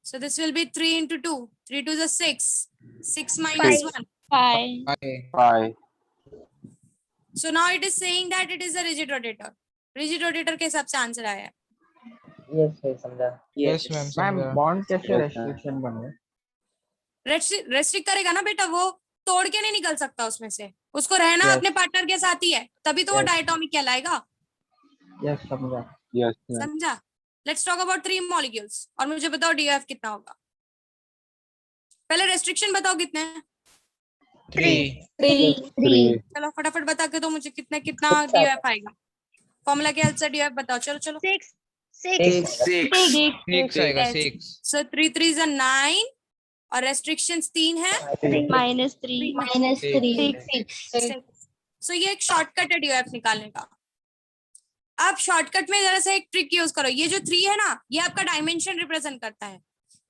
So this will be 3 into 2. 3 to the 6. 6 minus 1.
5.
5.
So now it is saying that it is a rigid rotator. Rigid rotator के हिसाब से answer आया है.
Yes, yes, समझा.
Yes, ma'am.
मैम
समझा.
बॉन्ड कैसे
Yes,
रेस्ट्रिक्शन बने?
रेस्ट्रिक्ट करेगा ना बेटा, वो तोड़ के नहीं निकल सकता उसमें से. उसको रहना
Yes.
अपने पार्टनर के साथ ही है, तभी तो वो
Yes.
डायटोमिक कहलाएगा.
यस समझा.
Yes, ma'am.
समझा? लेट्स टॉक अबाउट 3 मॉलिक्यूल्स और मुझे बताओ DOF कितना होगा. पहले रेस्ट्रिक्शन बताओ कितने हैं.
3.
चलो फटाफट बता के दो मुझे कितना कितना
Six आता है.
DOF आएगा. फॉर्मूला के हेल्प से DOF बताओ. चलो चलो.
6.
6.
6 आएगा.
Yes.
6.
So 3 3 is a 9 और रेस्ट्रिक्शंस 3 है.
-3.
सो ये एक शॉर्टकट है DOF निकालने का. आप शॉर्टकट में जरा सा एक ट्रिक यूज करो. ये जो 3 है ना, ये आपका डायमेंशन रिप्रेजेंट करता है.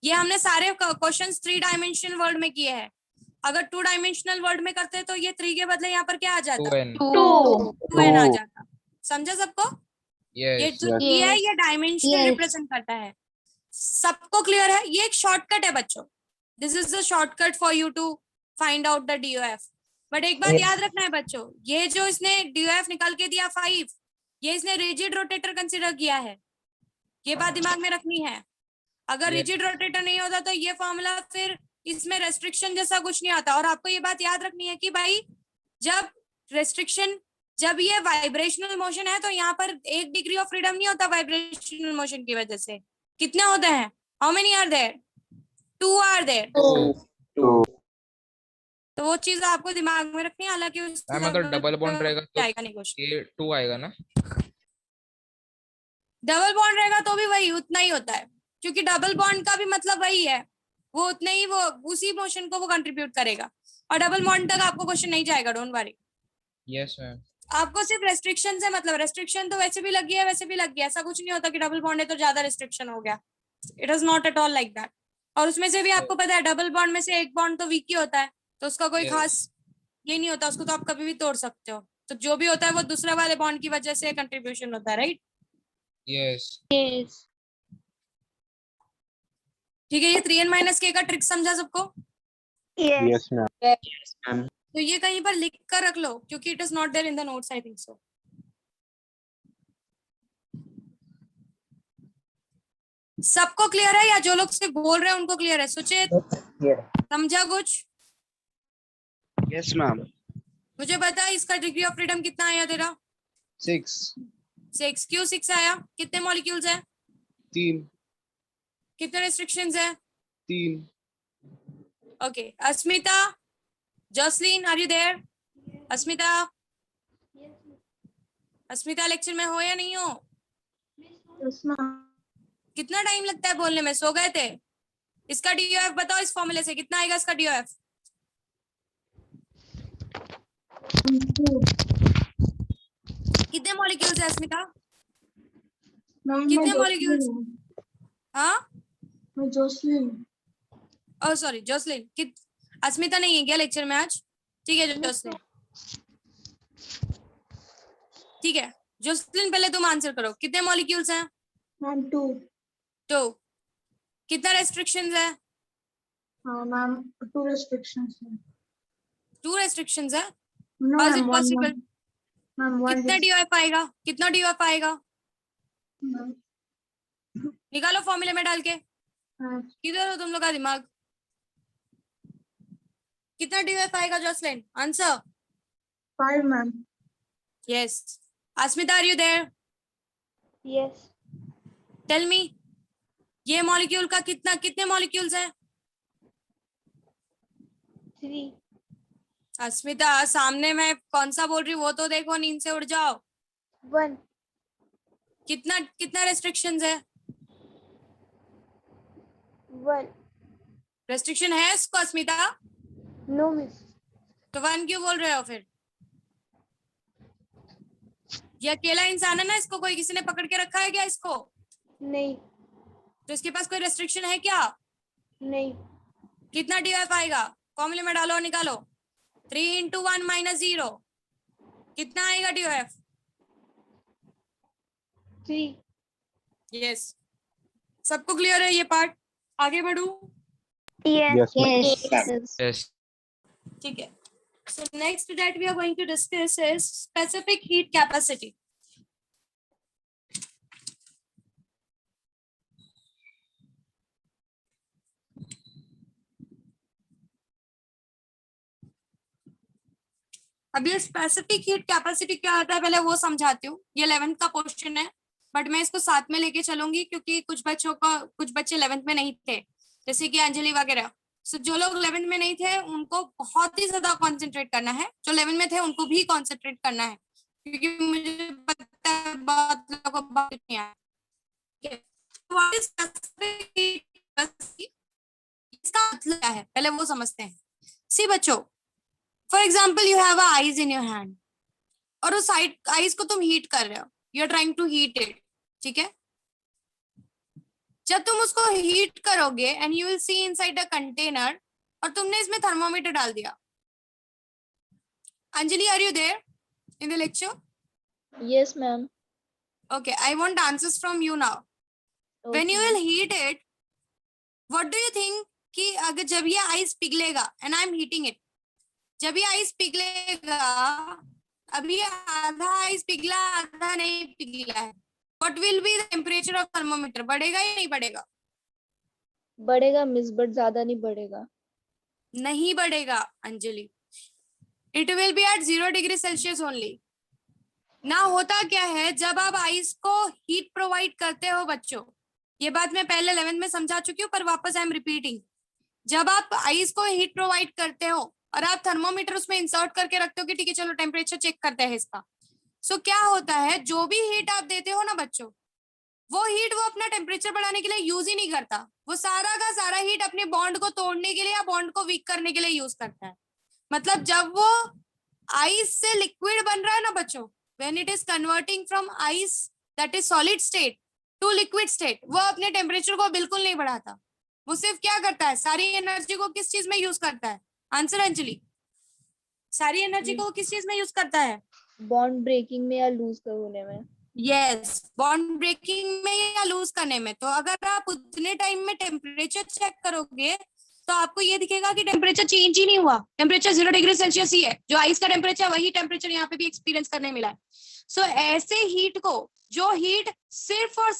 ये हमने सारे क्वेश्चंस 3 डायमेंशनल वर्ल्ड में किए हैं. अगर 2 डायमेंशनल वर्ल्ड में करते तो ये 3 के बदले यहाँ पर क्या आ जाता?
2n.
2n आ जाता. समझा सबको? ये
Yes.
जो ये है ये डायमेंशन रिप्रेजेंट करता है. सबको क्लियर है? ये एक शॉर्टकट है बच्चों. This is the shortcut for you to find out the DOF. But एक बात
Yes.
याद रखना है बच्चों, ये जो इसने DOF निकाल के दिया 5, ये इसने रिजिड रोटेटर कंसीडर किया है. ये बात दिमाग में रखनी है. अगर
Yes.
रिजिड रोटेटर नहीं होता तो ये फॉर्मूला फिर इसमें रेस्ट्रिक्शन जैसा कुछ नहीं आता. और आपको ये बात याद रखनी है कि भाई जब रेस्ट्रिक्शन, जब ये वाइब्रेशनल मोशन है तो यहाँ पर 1 डिग्री ऑफ फ्रीडम नहीं होता वाइब्रेशनल मोशन की वजह से. कितने होते हैं? How many are there? 2 are there. तो वो चीज आपको दिमाग में रखनी है. हालांकि
मैम अगर डबल बॉन्ड रहेगा तो
आएगा नहीं क्वेश्चन.
ये 2 आएगा ना.
डबल बॉन्ड रहेगा तो भी वही उतना ही होता है, क्योंकि डबल बॉन्ड का भी मतलब वही है. वो उतने ही वो उसी मोशन को वो कंट्रीब्यूट करेगा. और डबल बॉन्ड तक आपको क्वेश्चन नहीं जाएगा. Don't worry.
Yes ma'am.
आपको सिर्फ रेस्ट्रिक्शन से मतलब, रेस्ट्रिक्शन तो वैसे भी लग गया है वैसे भी लग गया. ऐसा कुछ नहीं होता कि डबल बॉन्ड है तो ज्यादा रेस्ट्रिक्शन हो गया. It is not at all like that. और उसमें से भी आपको पता है डबल बॉन्ड में से एक बॉन्ड तो वीक ही होता है, तो उसका कोई
Yes.
खास ये नहीं होता. उसको तो आप कभी भी तोड़ सकते हो. तो जो भी होता है वो दूसरे वाले बॉन्ड की वजह से कंट्रीब्यूशन होता है. राइट?
यस.
ठीक है. ये 3n-k का ट्रिक समझा सबको?
Yes, ma'am.
तो ये कहीं पर लिख कर रख लो, क्योंकि it is not there in the notes. I think so. सबको क्लियर है या जो लोग सिर्फ बोल रहे हैं उनको क्लियर है? सुचित,
Here.
समझा कुछ?
Yes, ma'am.
मुझे बता इसका डिग्री ऑफ फ्रीडम कितना आया तेरा?
6.
6. क्यों 6 आया? कितने मॉलिक्यूल्स है?
3.
कितने रेस्ट्रिक्शंस है?
3.
Okay. Asmita, Jocelyn, are you there? Asmita, Asmita lecture में हो या नहीं हो? कितना टाइम लगता है बोलने में? सो गए थे? इसका DOF बताओ. इस फॉर्मूले से कितना आएगा इसका DOF? कितने मॉलिक्यूल्स है अस्मिता? कितने मॉलिक्यूल्स? हाँ, ओह सॉरी जॉसलिन. अस्मिता नहीं है क्या लेक्चर में आज? ठीक है जॉसलिन. ठीक है जॉसलिन, पहले तुम आंसर करो. कितने मॉलिक्यूल्स हैं? 2. कितना रेस्ट्रिक्शंस है?
2 restrictions.
2 रेस्ट्रिक्शंस है.
No,
How is it
ma'am,
possible?
Ma'am, one
कितना DOF आएगा? कितना DOF आएगा?
ma'am.
निकालो फॉर्मूले में डाल के.
हाँ,
किधर हो तुम लोग का दिमाग? कितना DOF आएगा Jocelyn? Answer.
5, ma'am.
Yes. Asmita, are you there?
Yes.
Tell me. ये मॉलिक्यूल का कितने मॉलिक्यूल्स हैं?
3.
अस्मिता, सामने मैं कौन सा बोल रही हूँ वो तो देखो, नींद से उठ जाओ.
1.
कितना रेस्ट्रिक्शंस है?
1.
रेस्ट्रिक्शन है इसको अस्मिता?
No, miss.
तो 1 क्यों बोल रहे हो फिर? ये अकेला इंसान है ना, इसको कोई किसी ने पकड़ के रखा है क्या इसको?
नहीं.
तो इसके पास कोई रेस्ट्रिक्शन है क्या?
नहीं.
कितना DOF आएगा? फॉर्मूले में डालो, निकालो. 3 into 1 minus 0. कितना आएगा DOF?
3.
यस. सबको क्लियर है ये पार्ट? आगे बढ़ू?
Yes.
Yes.
ठीक है. So next that we are going to discuss is specific heat capacity. अब ये स्पेसिफिक हीट कैपेसिटी क्या होता है पहले वो समझाती हूँ. ये 11th का क्वेश्चन है, बट मैं इसको साथ में लेके चलूंगी क्योंकि कुछ बच्चे 11th में नहीं थे, जैसे कि अंजलि वगैरह. सो जो लोग 11th में नहीं थे उनको बहुत ही ज्यादा कंसंट्रेट करना है, जो 11th में थे उनको भी कंसंट्रेट करना है, क्योंकि मुझे पता है बहुत लोगों को बात नहीं आया. What is specific heat capacity? इसका मतलब क्या है पहले वो समझते हैं. सी बच्चों, for example you have ice in your hand, और उस आईज को तुम हीट कर रहे हो, you are trying to heat it. ठीक है, जब तुम उसको हीट करोगे and you will see inside a container, और तुमने इसमें थर्मोमीटर डाल दिया. Anjali, are you there in the lecture?
Yes, ma'am.
Okay, I want answers from you now. When you will heat it, what do you think कि अगर जब ये ice पिघलेगा and I am heating it, जब ये ice पिघलेगा, अभी आधा ice पिघला आधा नहीं पिघला है, what will be the temperature of thermometer? बढ़ेगा या नहीं बढ़ेगा?
बढ़ेगा मिस, बट ज्यादा नहीं बढ़ेगा.
नहीं बढ़ेगा Anjali. It will be at 0 degree Celsius only. ना होता क्या है, जब आप आइस को हीट प्रोवाइड करते हो बच्चों, ये बात मैं पहले 11th में समझा चुकी हूँ पर वापस आई एम रिपीटिंग. जब आप आइस को हीट प्रोवाइड करते हो और आप थर्मोमीटर उसमें इंसर्ट करके रखते हो कि ठीक है चलो टेम्परेचर चेक करते हैं इसका, सो क्या होता है, जो भी हीट आप देते हो ना बच्चों, वो हीट वो अपना टेम्परेचर बढ़ाने के लिए यूज ही नहीं करता. वो सारा का सारा हीट अपने बॉन्ड को तोड़ने के लिए या बॉन्ड को वीक करने के लिए यूज करता है. मतलब जब वो आइस से लिक्विड बन रहा है ना बच्चों, when it is converting from ice that is solid state to liquid state, वो अपने टेम्परेचर को बिल्कुल नहीं बढ़ाता. वो सिर्फ क्या करता है, सारी एनर्जी को किस चीज में यूज करता है? आंसर अंजलि, सारी एनर्जी को किस चीज में यूज करता है?
बॉन्ड ब्रेकिंग में या लूज होने में.
यस, बॉन्ड ब्रेकिंग में या लूज करने में. तो अगर आप उतने टाइम में टेम्परेचर चेक करोगे तो आपको ये दिखेगा कि टेम्परेचर चेंज ही नहीं हुआ, टेम्परेचर 0 डिग्री सेल्सियस ही है. जो आइस का टेम्परेचर वही टेम्परेचर यहाँ पे भी एक्सपीरियंस करने मिला है. सो ऐसे हीट को, जो हीट सिर्फ और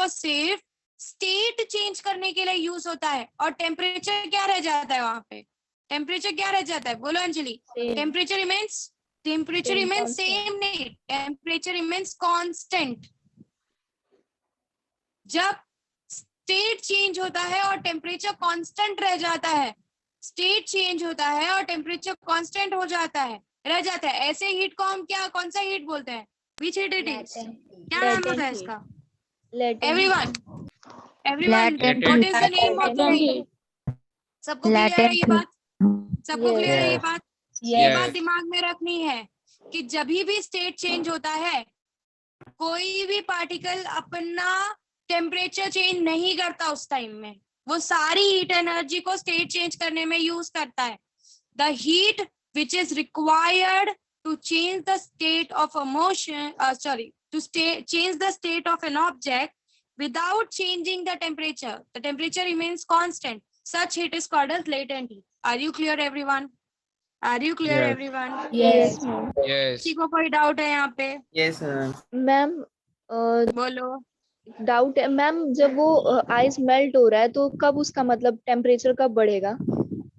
सिर्फ स्टेट चेंज करने के लिए यूज होता है, और टेम्परेचर क्या रह जाता है वहां पे, टेम्परेचर क्या रह जाता है, बोलो अंजलि? टेम्परेचर रिमेन्स सेम नहीं, टेम्परेचर रिमेन्स कांस्टेंट. जब स्टेट चेंज होता है और टेम्परेचर कांस्टेंट रह जाता है, स्टेट चेंज होता है और टेम्परेचर कांस्टेंट हो जाता है, रह जाता है, ऐसे हीट को हम क्या, कौन सा हीट बोलते हैं? Which heat it is? क्या नाम होता है इसका? Everyone, what is the name of the heat? सबको क्लियर है ये बात? सबको क्लियर है ये बात? ये बात दिमाग में रखनी है कि जब भी स्टेट चेंज होता है, कोई भी पार्टिकल अपना टेम्परेचर चेंज नहीं करता उस टाइम में, वो सारी हीट एनर्जी को स्टेट चेंज करने में यूज करता है. The heat which is required to change the state of a motion, change the state of an object without changing the temperature remains constant. Such heat is called as latent heat. Are you clear everyone?
Yes.
किसी को कोई doubt है यहाँ पे?
Yes,
ma'am
बोलो.
Doubt है ma'am, जब वो आइस मेल्ट हो रहा है तो कब उसका मतलब टेम्परेचर कब बढ़ेगा?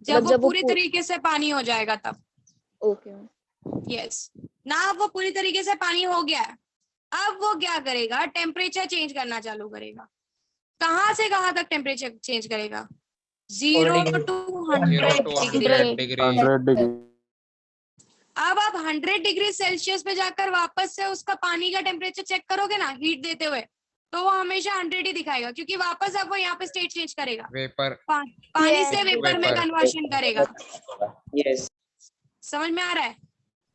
जब वो पूरी तरीके से पानी हो जाएगा तब.
ओके.
यस, ना वो पूरी तरीके से पानी हो गया है, अब वो क्या करेगा, टेम्परेचर चेंज करना चालू करेगा. कहाँ से कहाँ तक टेम्परेचर चेंज करेगा? 0 to 100 डिग्री. अब आप 100 डिग्री सेल्सियस पे जाकर वापस से उसका पानी का टेम्परेचर चेक करोगे ना हीट देते हुए, तो वो हमेशा 100 ही दिखाएगा, क्योंकि वापस अब वो यहाँ पे स्टेट चेंज करेगा,
वेपर,
पानी से वेपर में कन्वर्शन करेगा.
yes,
समझ में आ रहा है?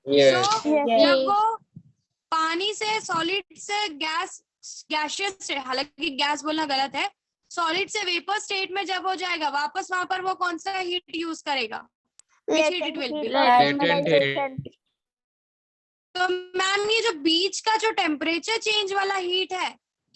yes,
जब वो पानी से सॉलिड से गैसियस से, हालांकि गैस बोलना गलत है, सॉलिड से वेपर स्टेट में जब हो जाएगा वापस, वहां पर वो कौन सा हीट यूज करेगा?
Latent heat.
तो मैम ये जो बीच का जो टेम्परेचर चेंज वाला हीट है,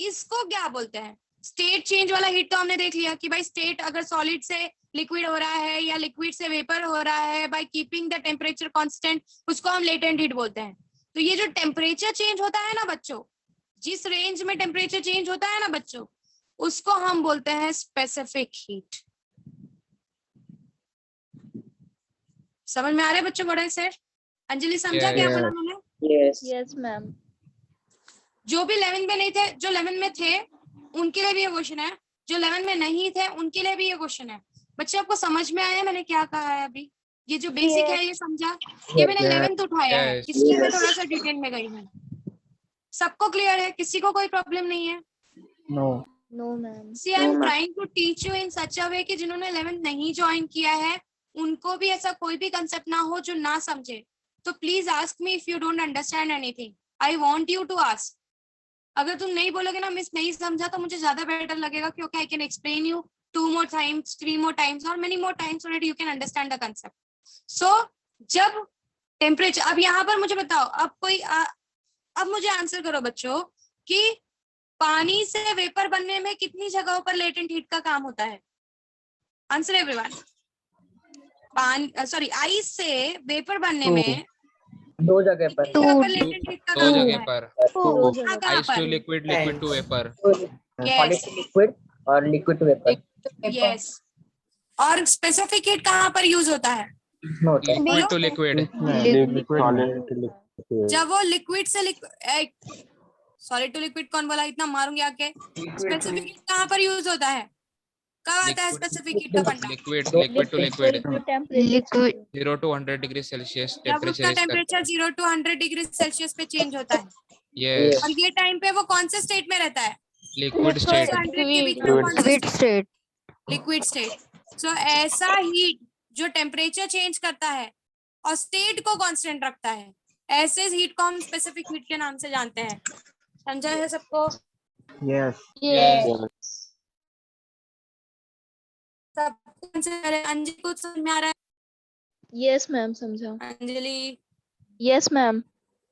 इसको क्या बोलते हैं? स्टेट चेंज वाला हीट तो हमने देख लिया कि भाई स्टेट अगर सॉलिड से लिक्विड हो रहा है या लिक्विड से वेपर हो रहा है by keeping the temperature constant, उसको हम लेटेंट हीट बोलते हैं। तो ये जो टेम्परेचर चेंज होता है ना बच्चों, जिस रेंज में टेम्परेचर चेंज होता है ना बच्चों, उसको हम बोलते हैं स्पेसिफिक हीट। समझ में आ रहा है बच्चों? बड़े सर अंजलि समझा
Yes.
क्या बोला मैंने?
Yes.
Yes ma'am.
जो भी 11 में नहीं थे, जो 11 में थे उनके लिए भी ये क्वेश्चन है, जो 11 में नहीं थे उनके लिए भी ये क्वेश्चन है। बच्चे आपको समझ में आया मैंने क्या कहा है अभी? ये जो बेसिक है ये समझा? ये मैंने 11th उठाया है,
Yes.
इसलिए मैं
Yes.
थोड़ा सा डिटेल में गई हूँ। सबको क्लियर है? किसी को कोई प्रॉब्लम नहीं है?
No.
No ma'am.
See, I am
No, ma'am.
trying to teach you in such a way कि जिन्होंने 11th नहीं ज्वाइन किया है उनको भी ऐसा कोई भी कंसेप्ट ना हो जो ना समझे। तो please ask me if you don't understand anything. I want you to ask. अगर तुम नहीं बोलोगे ना मिस नहीं समझा, तो मुझे ज्यादा बेटर लगेगा क्योंकि I can explain you 2 more times, 3 more times और many more times so that you can understand the concept. So जब टेम्परेचर, अब यहाँ पर मुझे बताओ, अब कोई अब मुझे आंसर करो बच्चों कि पानी से वेपर बनने में कितनी जगहों पर लेटेंट हीट का काम होता है? Answer everyone. आइस से वेपर बनने
Two.
में
2 जगह पर.
कितनी जगह पर लेटेंट हीट का
2
काम
जगह
होता है?
पर,
दो
कहाँ
जगह।
कहाँ
आइस टू
पर?
Liquid, liquid to vapour.
Solid to liquid और liquid to vapor.
यस। और स्पेसिफिक हीट कहाँ पर यूज होता है?
No.
Liquid to liquid.
जब वो लिक्विड से सॉलिड टू लिक्विड कौन बोला? इतना मारूंगी आके। स्पेसिफिक हीट कहाँ पर यूज होता है? कब आता है
Liquid-
स्पेसिफिक हीट का फंडा?
Liquid, liquid to liquid,
temperature
0 to 100 degree Celsius
जब
टेम्परेचर
उसका
is
temperature 0 to 100 degree Celsius पे चेंज होता है,
यस,
और ये टाइम पे वो कौन से स्टेट में रहता है?
Liquid
0
state.
से 100 के बीच में कौन सा
स्टेट।
Liquid state. सो ऐसा हीट जो टेम्परेचर चेंज करता है और स्टेट को कांस्टेंट रखता है, ऐसे हीट को हम स्पेसिफिक हीट के नाम से जानते हैं। समझा है सबको?
Yes.
सब अंजलि कुछ समझ में आ रहा
यस मैम समझा।
है? Anjali,
yes ma'am.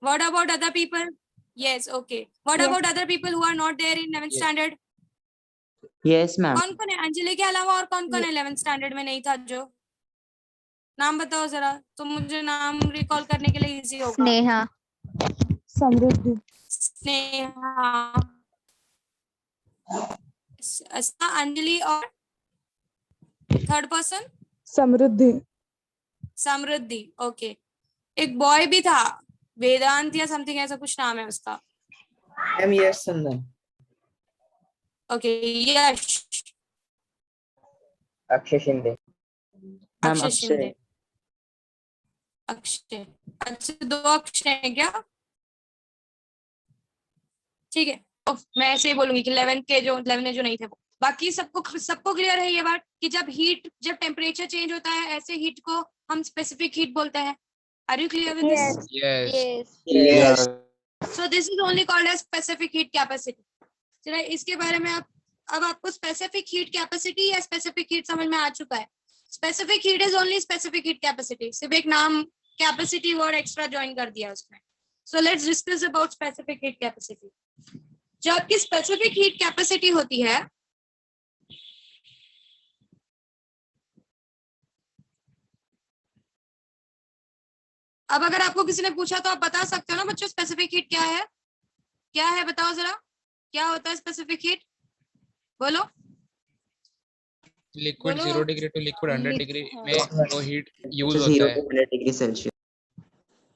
what about other people? Yes, okay. What about other people who are not there in 11th
Yes.
standard?
Yes, ma'am.
कौन कौन है अंजलि के अलावा और कौन कौन है 11th स्टैंडर्ड में नहीं था? जो नाम बताओ जरा, तो मुझे नाम रिकॉल करने के लिए इजी होगा।
स्नेहा।
स्नेहा, अंजलि और थर्ड पर्सन समृद्धि। ओके। एक बॉय भी था, वेदांत या समथिंग ऐसा कुछ नाम है उसका।
I'm yes, Sandan.
Okay, Yash,
Akshay Shinde. Ma'am,
Akshay Shinde, Akshay. अच्छा, 2 अक्षय हैं क्या? ठीक है, तो मैं ऐसे ही बोलूंगी कि 11 के जो 11 जो नहीं थे वो। बाकी सबको क्लियर है ये बात कि जब टेम्परेचर चेंज होता है ऐसे हीट को हम स्पेसिफिक हीट बोलते हैं। Are you clear with this?
Yes,
Yes.
So this is only called as specific heat capacity. चलो इसके बारे में अब आपको स्पेसिफिक हीट कैपेसिटी या स्पेसिफिक हीट समझ में आ चुका है। Specific heat is only specific heat capacity, सिर्फ एक नाम कैपेसिटी वर्ड एक्स्ट्रा ज्वाइन कर दिया उसमें। So let's discuss about specific heat capacity. जो आपकी स्पेसिफिक हीट कैपेसिटी होती है, अब अगर आपको किसी ने पूछा तो आप बता सकते हो ना बच्चों स्पेसिफिक हीट क्या है? क्या है बताओ जरा, क्या होता है स्पेसिफिक हीट? बोलो।
लिक्विड
बोलो।
0 डिग्री टू लिक्विड 100 डिग्री में वो हीट यूज
0
होता है।
to 100 degree Celsius.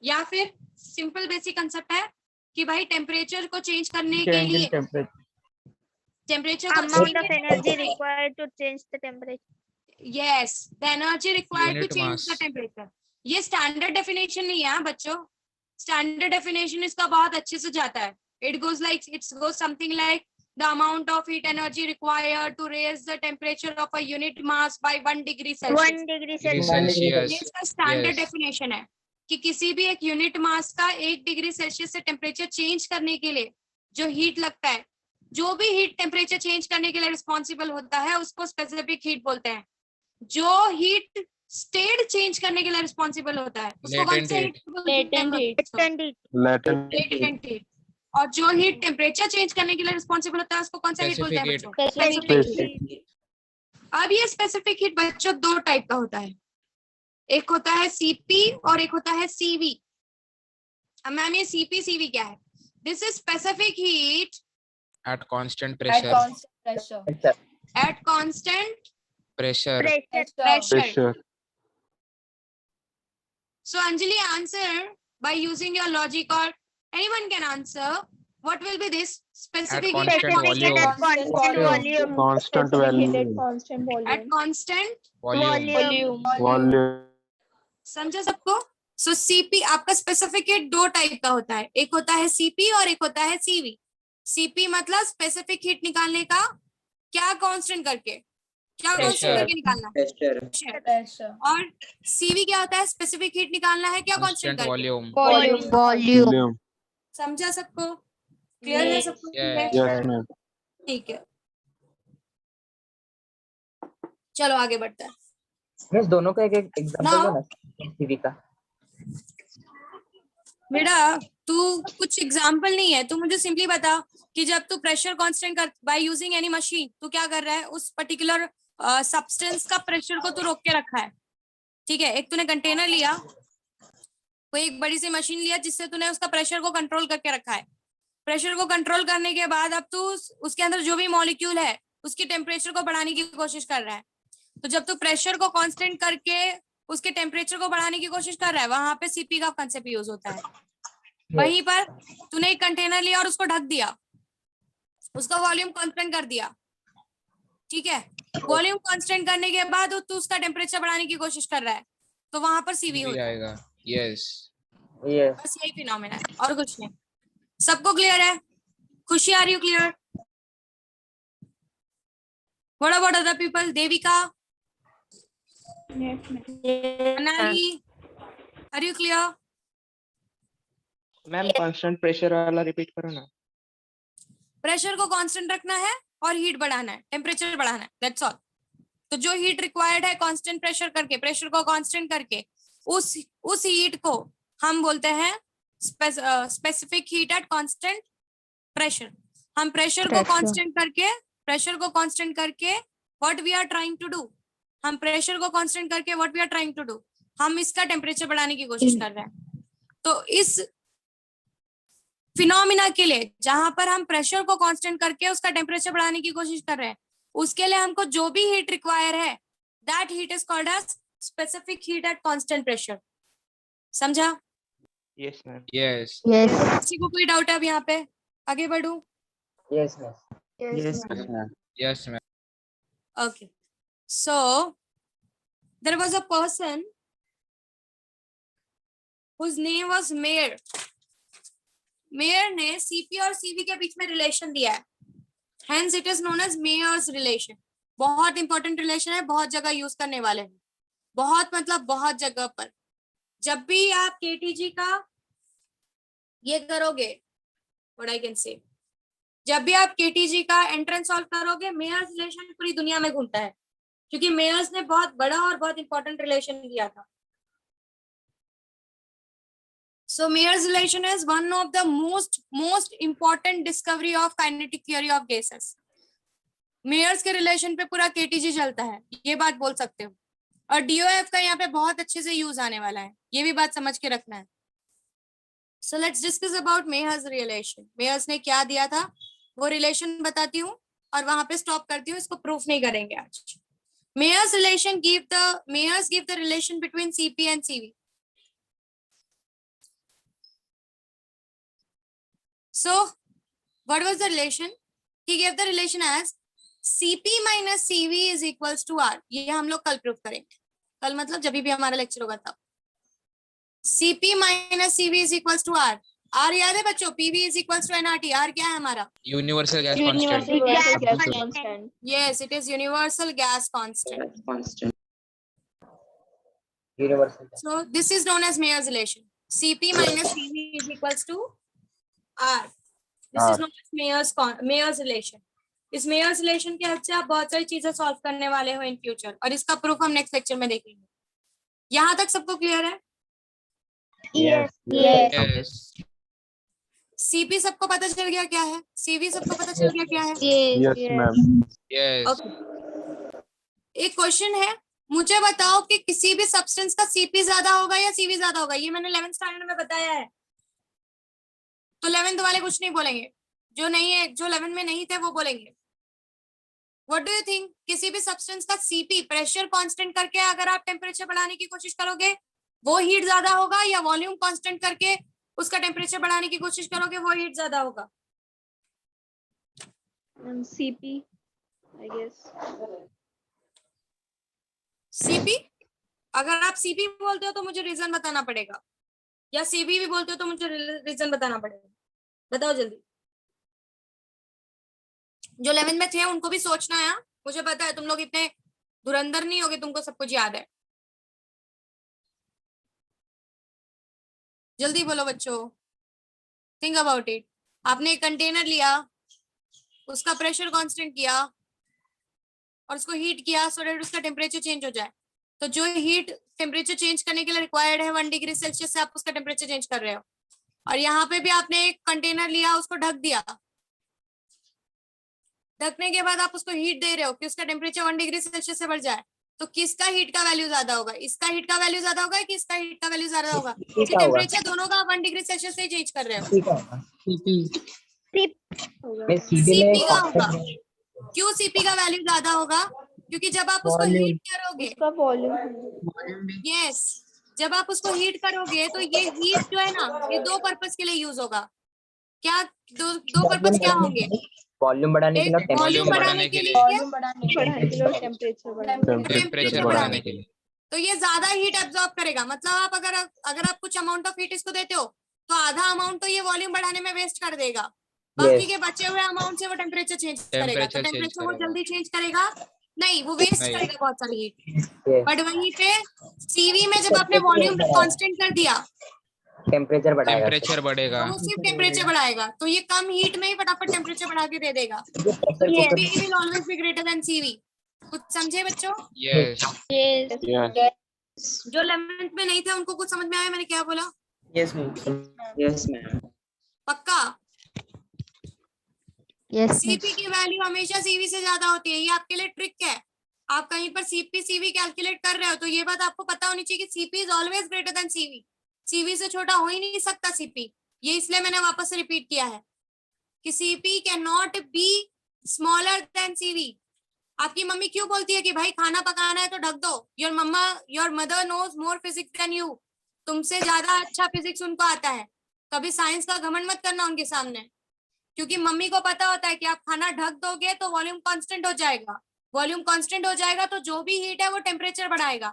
या फिर सिंपल बेसिक कंसेप्ट है कि भाई टेम्परेचर को चेंज करने के
Change
लिए
in temperature.
टेम्परेचर को
Amount of
change
energy
करने के लिए-
required to change the temperature.
Yes, the energy required to
Unit
change
mass.
the temperature. ये स्टैंडर्ड डेफिनेशन नहीं है हाँ बच्चों। स्टैंडर्ड डेफिनेशन इसका बहुत अच्छे से जाता है। It goes something like the amount of heat energy required to raise the temperature of a unit mass by 1 degree Celsius.
1 degree
degree
Celsius.
ये
सेल्सियस।
इसका स्टैंडर्ड
Yes.
डेफिनेशन है कि किसी भी एक यूनिट मास का 1 डिग्री सेल्सियस से temperature change करने के लिए जो हीट लगता है, जो भी हीट टेम्परेचर चेंज करने के लिए रिस्पॉन्सिबल होता है उसको स्पेसिफिक हीट बोलते हैं। जो हीट स्टेट चेंज करने के लिए रिस्पॉन्सिबल होता है उसको कौन
Latent
सा
heat.
हीट बोलते हैं?
Latent heat.
Latent heat.
Latent heat. और जो हीट टेम्परेचर चेंज करने के लिए रिस्पॉन्सिबल होता है उसको कौन सा हीट बोलते हैं
Specific
बच्चों?
Specific
heat। अब ये स्पेसिफिक हीट बच्चों दो टाइप का होता है, एक होता है सीपी और एक होता है सीवी। अब मैम ये सीपी सीवी क्या है? This is specific heat
at constant
At
pressure.
constant pressure.
at constant
Pressure.
pressure. So Anjali, answer by using your logic, or anyone can answer. What will be this specific heat
constant volume.
constant volume.
Constant
Specific heat
value.
at constant
at
volume.
constant
Volume.
Volume.
समझा सबको? सो CP आपका specific heat दो type का होता है, एक होता है सीपी और एक होता है सीवी। सीपी मतलब स्पेसिफिक हीट निकालने का क्या कांस्टेंट करके, क्या कांस्टेंट
Pressure.
करके निकालना है?
Pressure.
Pressure।
Pressure.
और सीवी क्या होता है? स्पेसिफिक हीट निकालना है क्या कांस्टेंट
Constant
करके?
volume.
Volume.
Volume.
समझा सबको? क्लियर है सबको?
Yes.
Yes, ma'am.
ठीक है, चलो आगे बढ़ते हैं।
मिस दोनों का एक एग्जांपल
Now-
दो ना सीवी का।
बेटा तू कुछ एग्जाम्पल नहीं है, तू मुझे सिंपली बता कि जब तू प्रेशर कांस्टेंट कर बाय यूजिंग एनी मशीन, तू क्या कर रहा है? उस पर्टिकुलर सब्सटेंस का प्रेशर को तू रोक के रखा है, ठीक है? एक तूने कंटेनर लिया, कोई एक बड़ी सी मशीन लिया जिससे तूने उसका प्रेशर को कंट्रोल करके रखा है। प्रेशर को कंट्रोल करने के बाद अब तू उसके अंदर जो भी मॉलिक्यूल है उसकी टेम्परेचर को बढ़ाने की कोशिश कर रहा है। तो जब तू प्रेशर को कांस्टेंट करके उसके टेम्परेचर को बढ़ाने की कोशिश कर रहा है, वहां पे सीपी का कंसेप्ट यूज होता है। वहीं पर तूने एक कंटेनर लिया और उसको ढक दिया, उसका वॉल्यूम कांस्टेंट कर दिया, ठीक है? वॉल्यूम कांस्टेंट करने के बाद तू उसका टेम्परेचर बढ़ाने की कोशिश कर रहा है, तो वहां पर सीवी
भी
होता है।
आएगा. Yes.
यस
बस यही फिनोमेना है और कुछ नहीं। सबको क्लियर है? खुशी आ रही हो? Clear? What about other people? Devika, Anali, are you clear?
Ma'am constant pressure वाला रिपीट करो ना।
प्रेशर को कांस्टेंट रखना है और हीट बढ़ाना है, टेम्परेचर बढ़ाना है, दैट्स ऑल। तो जो हीट रिक्वायर्ड है कांस्टेंट प्रेशर करके, प्रेशर को कांस्टेंट करके, उस हीट को हम बोलते हैं specific heat at constant pressure. हम प्रेशर को कांस्टेंट करके what we are trying to do, हम प्रेशर को कांस्टेंट करके what we are trying to do, हम इसका टेम्परेचर बढ़ाने की कोशिश कर रहे हैं। तो इस फिनोमिना के लिए जहां पर हम प्रेशर को कांस्टेंट करके उसका टेम्परेचर बढ़ाने की कोशिश कर रहे हैं, उसके लिए हमको जो भी हीट रिक्वायर है, that heat is called as specific heat at constant pressure. समझा?
Yes ma'am.
Yes.
किसी को कोई डाउट है अब यहाँ पे? आगे बढ़ू?
Yes miss
Yes, ma'am.
Yes, ma'am.
Okay. So there was a person whose name was Mayer. Mayor ने सीपी और सीवी के बीच में रिलेशन दिया है, hence it is known as Mayer's relation. बहुत इंपॉर्टेंट रिलेशन है, बहुत जगह यूज करने वाले हैं, बहुत मतलब बहुत जगह पर। जब भी आप केटीजी का ये करोगे, व्हाट आई कैन से, जब भी आप केटीजी का एंट्रेंस सॉल्व करोगे, मेयर्स रिलेशन पूरी दुनिया में घूमता है, क्योंकि मेयर्स ने बहुत बड़ा और बहुत इंपॉर्टेंट रिलेशन दिया था। So Mayer's relation is one of the most important discovery of kinetic theory of gases. Mayer's के रिलेशन पे पूरा केटीजी चलता है, ये बात बोल सकते हो। और डीओएफ का यहाँ पे बहुत अच्छे से यूज आने वाला है, ये भी बात समझ के रखना है। So let's discuss about Mayer's relation. Mayer's ने क्या दिया था वो रिलेशन बताती हूँ और वहां पे स्टॉप करती हूँ, इसको प्रूफ नहीं करेंगे आज। Mayer's give the relation between CP and CV. So, what was the relation? He gave the relation as CP minus CV is equals to R. ये हम लोग कल प्रूफ करेंगे, कल मतलब जब भी हमारा लेक्चर होगा तब। CP minus CV is equals to R. R याद है बच्चों? PV is equals to nRT. R क्या है हमारा?
Universal gas constant.
Universal gas constant.
Yes, it is universal gas constant.
constant universal
So this is known as Mayer's relation. CP minus CV is equals to R. This is known as Mayer's relation. इस Mayer's relation के help से आप बहुत सारी चीजें solve करने वाले हो इन फ्यूचर, और इसका प्रूफ हम नेक्स्ट लेक्चर में देखेंगे। यहाँ तक सबको क्लियर है?
Yes
Yes.
सीपी सबको पता चल गया क्या है? सीवी सबको पता चल गया क्या है?
Yes, ma'am.
Yes.
ओके, एक क्वेश्चन है, मुझे बताओ कि किसी भी सब्सटेंस का सीपी ज्यादा होगा या सीवी ज्यादा होगा? ये मैंने 11th स्टैंडर्ड में बताया है, तो 11th वाले कुछ नहीं बोलेंगे, जो नहीं है, जो 11th में नहीं थे वो बोलेंगे। व्हाट डू यू थिंक, किसी भी सब्सटेंस का सीपी प्रेशर कांस्टेंट करके अगर आप टेम्परेचर बढ़ाने की कोशिश करोगे वो हीट ज्यादा होगा, या वॉल्यूम कांस्टेंट करके उसका टेम्परेचर बढ़ाने की कोशिश करोगे वो हीट ज्यादा होगा?
CP, I guess.
सीपी, अगर आप सीपी बोलते हो तो मुझे रीजन बताना पड़ेगा, या सीबी भी बोलते हो तो मुझे रीजन बताना पड़ेगा, बताओ जल्दी। जो 11th में थे उनको भी सोचना है, मुझे पता है तुम लोग इतने धुरंधर नहीं होगे, तुमको सब कुछ याद है। जल्दी बोलो बच्चों, थिंक अबाउट इट। आपने एक कंटेनर लिया, उसका प्रेशर कांस्टेंट किया और उसको हीट किया सो दैट उसका टेम्परेचर चेंज हो जाए। तो जो हीट टेम्परेचर चेंज करने के लिए रिक्वायर्ड है 1 डिग्री सेल्सियस से आप उसका टेम्परेचर चेंज कर रहे हो। और यहाँ पे भी आपने एक कंटेनर लिया, उसको ढक दिया, ढकने के बाद आप उसको हीट दे रहे हो कि उसका टेम्परेचर 1 डिग्री सेल्सियस से बढ़ जाए। तो किसका हीट का वैल्यू ज्यादा होगा? इसका हीट का वैल्यू ज्यादा होगा कि इसका हीट का वैल्यू ज्यादा होगा?
सीपी का होगा,
टेम्परेचर दोनों का 1 डिग्री सेल्सियस से चेंज कर रहे हो।
सीपी का होगा,
होगा।
मैं सीपी में
सीपी का होगा। क्यों सीपी का वैल्यू ज्यादा होगा? क्योंकि जब आप उसको
Volume.
हीट करोगे,
उसका वॉल्यूम।
यस, जब आप उसको हीट करोगे तो ये हीट जो है ना, ये दो पर्पस के लिए यूज होगा। क्या दो पर्पस क्या होंगे?
वॉल्यूम बढ़ाने के
एक
लिए,
वॉल्यूम बढ़ाने के लिए,
बढ़ाने के लिए और टेम्परेचर बढ़ाने के लिए।
टेम्परेचर बढ़ाने के लिए।
तो ये ज्यादा हीट एब्जॉर्ब करेगा। मतलब आप अगर आप कुछ अमाउंट ऑफ हीट इसको देते हो तो आधा अमाउंट तो ये वॉल्यूम बढ़ाने में वेस्ट कर देगा, बाकी के बचे हुए अमाउंट से वो टेम्परेचर चेंज करेगा। तो
टेम्परेचर चेंज
टेम्परेचर वो
करेगा।
जल्दी चेंज करेगा नहीं, वो वेस्ट
नहीं।
करेगा बहुत सारी हीट।
Yes.
बट वहीं पे सीवी में जब आपने वॉल्यूम कांस्टेंट कर दिया
टेम्परेचर बढ़ाएगा,
टेम्परेचर बढ़ेगा।
तो वो सिर्फ टेम्परेचर बढ़ाएगा, तो ये कम हीट में ही फटाफट टेम्परेचर बढ़ा के दे देगा।
Pressure
CV will always be greater than CV. कुछ समझे बच्चों?
यस।
Yes.
जो 11th में नहीं थे उनको कुछ समझ में आया मैंने क्या बोला?
यस मैम,
पक्का?
Yes.
सीपी की वैल्यू हमेशा सीवी से ज्यादा होती है। ये आपके लिए ट्रिक है। आप कहीं पर सीपी सीवी कैलकुलेट कर रहे हो तो ये बात आपको पता होनी चाहिए कि CP is always greater than CV. CV से छोटा हो ही नहीं सकता सीपी। ये इसलिए मैंने वापस से रिपीट किया है कि CP can not be smaller than CV. आपकी मम्मी क्यों बोलती है कि भाई खाना पकाना है तो ढक दो? Your mother knows more physics than you. तुमसे ज्यादा अच्छा फिजिक्स उनको आता है। कभी साइंस का घमंड मत करना उनके सामने, क्योंकि मम्मी को पता होता है कि आप खाना ढक दोगे तो वॉल्यूम कांस्टेंट हो जाएगा। वॉल्यूम कांस्टेंट हो जाएगा तो जो भी हीट है वो टेम्परेचर बढ़ाएगा,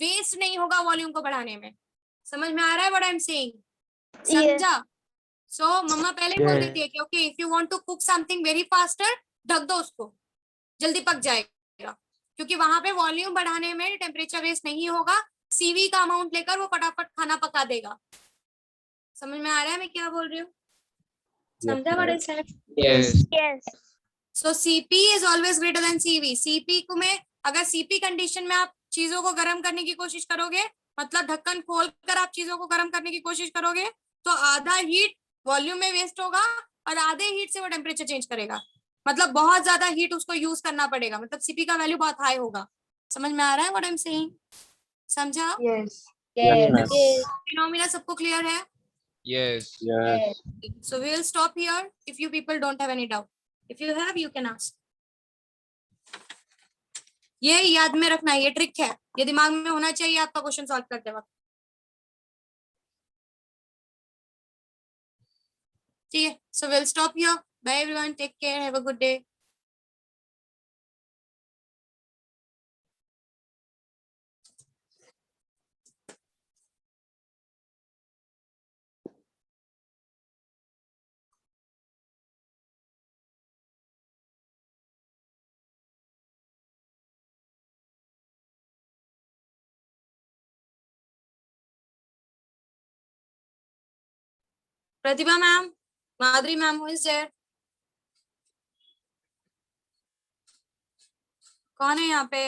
वेस्ट नहीं होगा वॉल्यूम को बढ़ाने में। समझ में आ रहा है व्हाट आई एम सेइंग? समझा? सो मम्मा पहले ही बोल देती है कि okay, if you want to cook something very faster, ढक दो उसको, जल्दी पक जाएगा, क्योंकि वहां पे वॉल्यूम बढ़ाने में टेम्परेचर वेस्ट नहीं होगा। सीवी का अमाउंट लेकर वो फटाफट खाना पका देगा। समझ में आ रहा है मैं क्या बोल रही हूँ? समझा what I said?
Yes.
So CP is always greater than CV. CP को में अगर सीपी कंडीशन में आप चीजों को गर्म करने की कोशिश करोगे, मतलब ढक्कन खोलकर आप चीजों को गर्म करने की कोशिश करोगे, तो आधा हीट वॉल्यूम में वेस्ट होगा और आधे हीट से वो टेम्परेचर चेंज करेगा। मतलब बहुत ज्यादा हीट उसको यूज करना पड़ेगा, मतलब सीपी का वैल्यू बहुत हाई होगा। समझ में आ रहा है व्हाट आई एम सेइंग? समझा?
Yes.
Yes, ma'am.
फिनोमिना सबको क्लियर है?
Yes.
Yes.
So we will stop here if you people don't have any doubt. If you have, you can ask. ये याद में रखना, ये ट्रिक है, ये दिमाग में होना चाहिए आपका क्वेश्चन सॉल्व करते वक्त। ठीक है, so we'll stop here. Bye everyone, take care, have a good day. Pratibha ma'am, Madhuri ma'am, who is there? कौन है यहाँ पे?